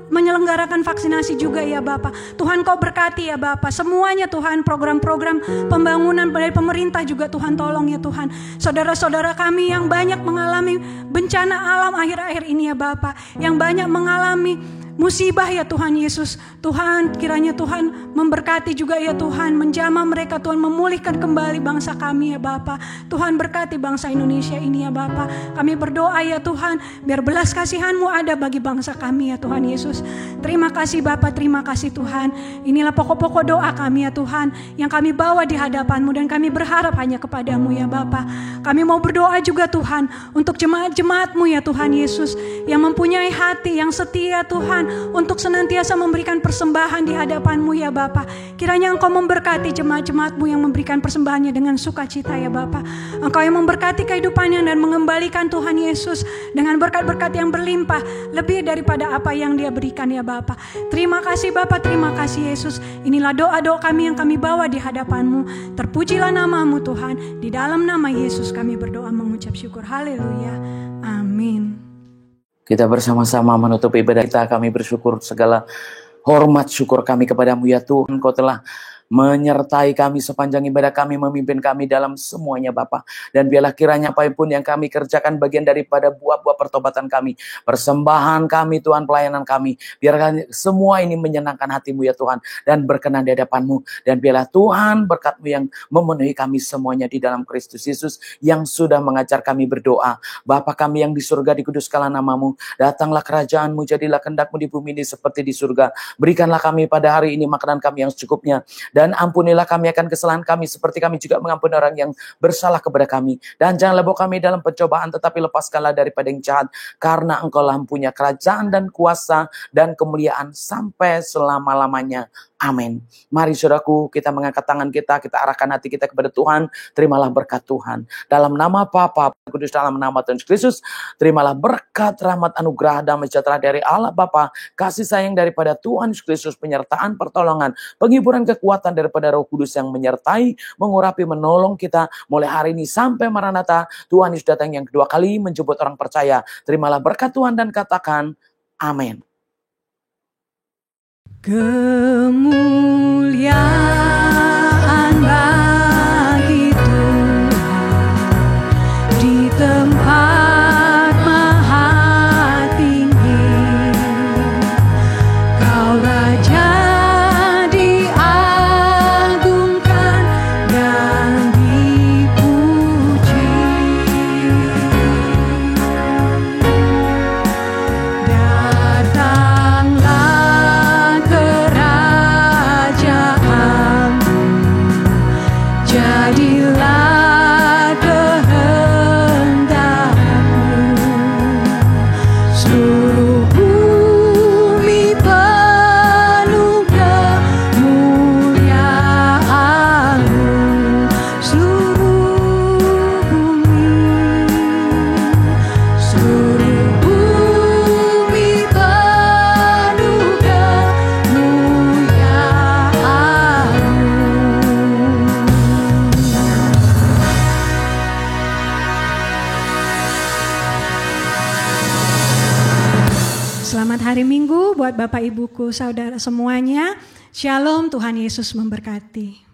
menyelenggarakan vaksinasi juga ya Bapa. Tuhan Kau berkati ya Bapa, semuanya Tuhan, program-program pembangunan dari pemerintah juga Tuhan tolong ya Tuhan. Saudara-saudara kami yang banyak mengalami bencana alam akhir-akhir ini ya Bapa, yang banyak mengalami musibah ya Tuhan Yesus. Tuhan, kiranya Tuhan memberkati juga ya Tuhan, menjamah mereka Tuhan, memulihkan kembali bangsa kami ya Bapa. Tuhan berkati bangsa Indonesia ini ya Bapa. Kami berdoa ya Tuhan, biar belas kasihan-Mu ada bagi bangsa kami ya Tuhan Yesus. Terima kasih Bapa, terima kasih Tuhan. Inilah pokok-pokok doa kami ya Tuhan, yang kami bawa di hadapan-Mu, dan kami berharap hanya kepada-Mu ya Bapa. Kami mau berdoa juga Tuhan untuk jemaat-jemaat-Mu ya Tuhan Yesus, yang mempunyai hati yang setia Tuhan, untuk senantiasa memberikan persembahan di hadapan-Mu ya Bapa. Kiranya Engkau memberkati jemaat-jemaat-Mu yang memberikan persembahannya dengan sukacita ya Bapa. Engkau yang memberkati kehidupannya dan mengembalikan Tuhan Yesus dengan berkat-berkat yang berlimpah, lebih daripada apa yang Dia berikan ya Bapa. Terima kasih Bapa, terima kasih Yesus. Inilah doa-doa kami yang kami bawa di hadapan-Mu. Terpujilah nama-Mu Tuhan. Di dalam nama Yesus kami berdoa mengucap syukur. Haleluya. Amin. Kita bersama-sama menutup ibadah kita. Kami bersyukur, segala hormat syukur kami kepadamu ya Tuhan. Kau telah menyertai kami sepanjang ibadah kami, memimpin kami dalam semuanya Bapa. Dan biarlah kiranya apapun yang kami kerjakan bagian daripada buah-buah pertobatan kami, persembahan kami Tuhan, pelayanan kami, biarlah semua ini menyenangkan hati-Mu ya Tuhan, dan berkenan di hadapan-Mu. Dan biarlah Tuhan berkat-Mu yang memenuhi kami semuanya di dalam Kristus Yesus, yang sudah mengajar kami berdoa. Bapa kami yang di surga, dikuduskanlah nama-Mu, datanglah kerajaan-Mu, jadilah kehendak-Mu di bumi ini seperti di surga. Berikanlah kami pada hari ini makanan kami yang secukupnya, dan ampunilah kami akan kesalahan kami seperti kami juga mengampuni orang yang bersalah kepada kami. Dan janganlah bawa kami dalam pencobaan, tetapi lepaskanlah daripada yang jahat, karena Engkau-lah punya kerajaan dan kuasa dan kemuliaan sampai selama-lamanya. Amin. Mari saudaraku, kita mengangkat tangan kita arahkan hati kita kepada Tuhan. Terimalah berkat Tuhan. Dalam nama Bapa, Kudus, dalam nama Tuhan Kristus, terimalah berkat, rahmat, anugerah, damai sejahtera dari Allah Bapa, kasih sayang daripada Tuhan Kristus, penyertaan, pertolongan, penghiburan, kekuatan daripada Roh Kudus yang menyertai, mengurapi, menolong kita mulai hari ini sampai Maranatha. Tuhan Yesus datang yang kedua kali menjemput orang percaya. Terimalah berkat Tuhan dan katakan amin. Kemuliaan bagi Tuhan di tempat maha tinggi. Kau Raja diagungkan dan dipuji. Datanglah jadilah kehendak-Mu, seluruh bumi penuh kemuliaan-Mu, seluruh bumi penuh Selamat hari Minggu buat Bapak Ibuku, saudara semuanya. Shalom, Tuhan Yesus memberkati.